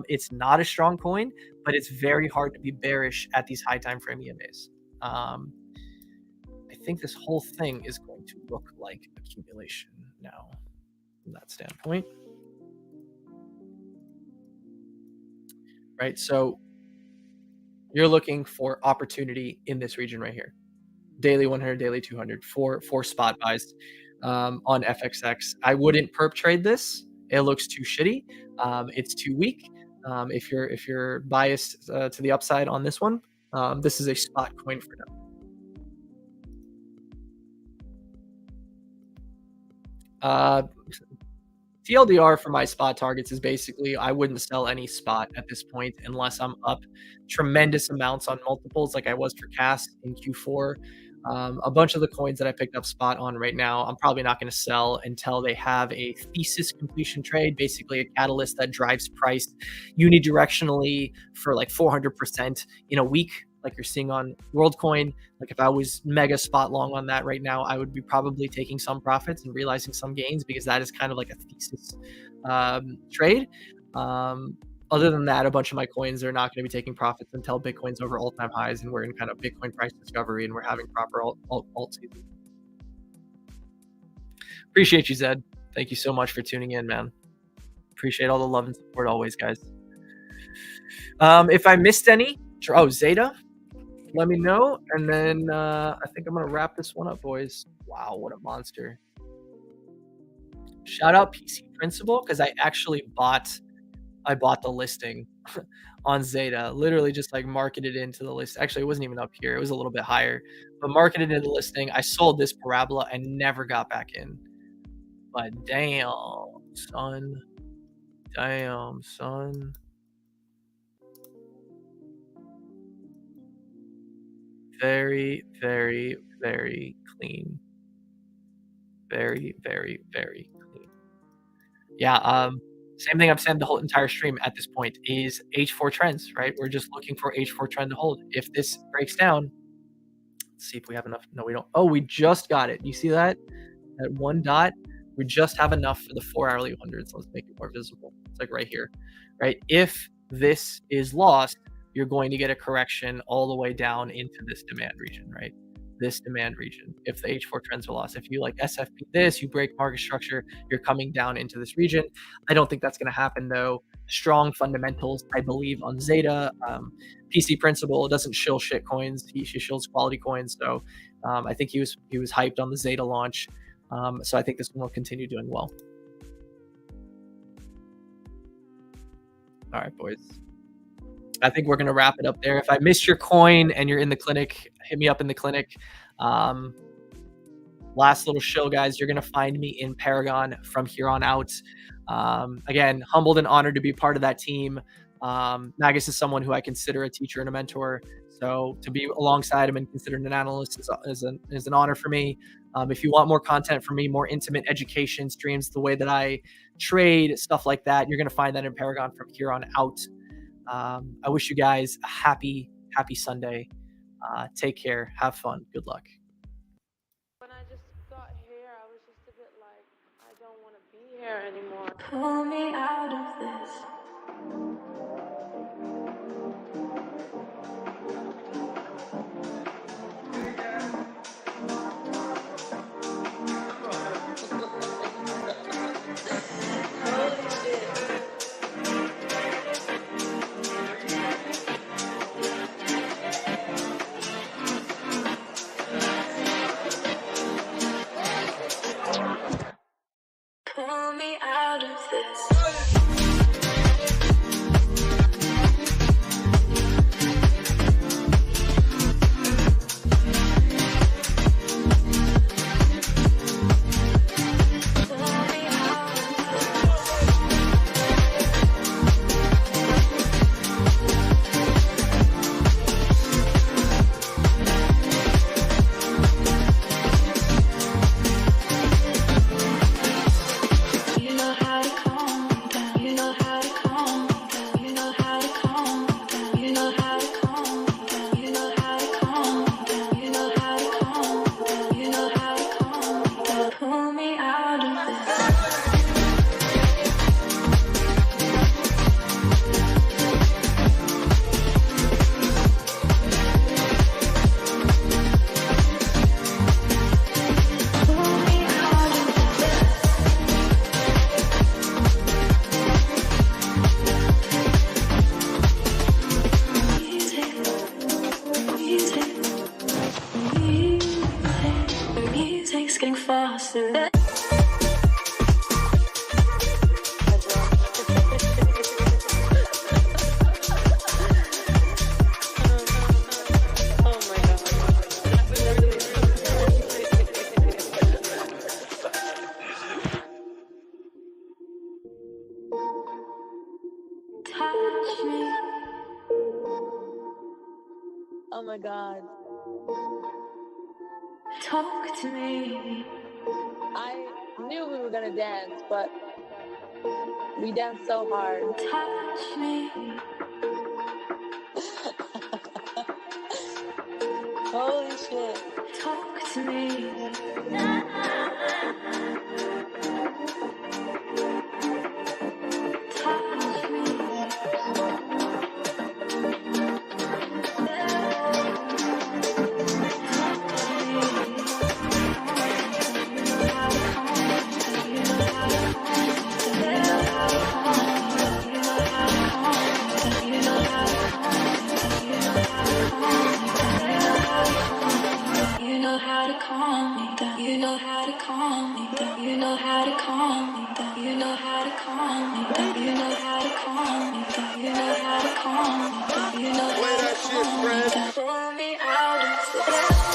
It's not a strong coin, but it's very hard to be bearish at these high time frame EMAs. I think this whole thing is going to look like accumulation now from that standpoint. Right, so you're looking for opportunity in this region right here. Daily 100, daily 200, four spot buys on FXX. I wouldn't perp trade this. It looks too shitty. It's too weak. If you're biased to the upside on this one, this is a spot coin for now. TLDR for my spot targets is basically I wouldn't sell any spot at this point unless I'm up tremendous amounts on multiples like I was for Cass in Q4. A bunch of the coins that I picked up spot on right now, I'm probably not going to sell until they have a thesis completion trade, basically a catalyst that drives price unidirectionally for like 400% in a week, like you're seeing on WorldCoin. Like if I was mega spot long on that right now, I would be probably taking some profits and realizing some gains because that is kind of like a thesis trade. Other than that, a bunch of my coins are not going to be taking profits until Bitcoin's over all-time highs and we're in kind of Bitcoin price discovery and we're having proper alt season. Appreciate you, Zed. Thank you so much for tuning in, man. Appreciate all the love and support always, guys. If I missed any, ZETA, let me know. And then I think I'm going to wrap this one up, boys. Wow, what a monster. Shout out PC Principal because I actually bought the listing on ZETA, literally just like marketed into the list. Actually, it wasn't even up here. It was a little bit higher, but marketed into the listing. I sold this parabola and never got back in. But damn, son. Very, very, very clean. Very, very, very clean. Yeah, same thing I've said the whole entire stream at this point is H4 trends, right? We're just looking for H4 trend to hold. If this breaks down, let's see if we have enough. No, we don't. Oh, we just got it. You see that? That one dot? We just have enough for the 4-hourly 100s. So let's make it more visible. It's like right here, right? If this is lost, you're going to get a correction all the way down into this demand region, right? this demand region if the H4 trends are lost. If you like SFP this, you break market structure, you're coming down into this region. I don't think that's going to happen though. Strong fundamentals, I believe, on ZETA. PC Principal doesn't shill shit coins. He shills quality coins. So I think he was hyped on the ZETA launch. So I think this one will continue doing well. All right, boys. I think we're going to wrap it up there. If I missed your coin and you're in the clinic, hit me up in the clinic. Last little show, guys. You're going to find me in Paragon from here on out. Again, humbled and honored to be part of that team. Magus is someone who I consider a teacher and a mentor. So to be alongside him and considered an analyst is an honor for me. If you want more content from me, more intimate education streams, the way that I trade, stuff like that, you're going to find that in Paragon from here on out. I wish you guys a happy Sunday. Take care. Have fun. Good luck. When I just got here, I was just a bit like, I don't want to be here anymore. Pull me out of this. Pull me out of this. Getting faster. Oh my God. Talk to me. I knew we were gonna dance, but we danced so hard. Touch me. Holy shit. Talk to me. Touch me. You know how to calm me down. You know how to calm me down. You know how to calm me down. You know how to calm me down. You know how to calm me down. You know how to calm me down. You know how to calm me down. Pull me out of this.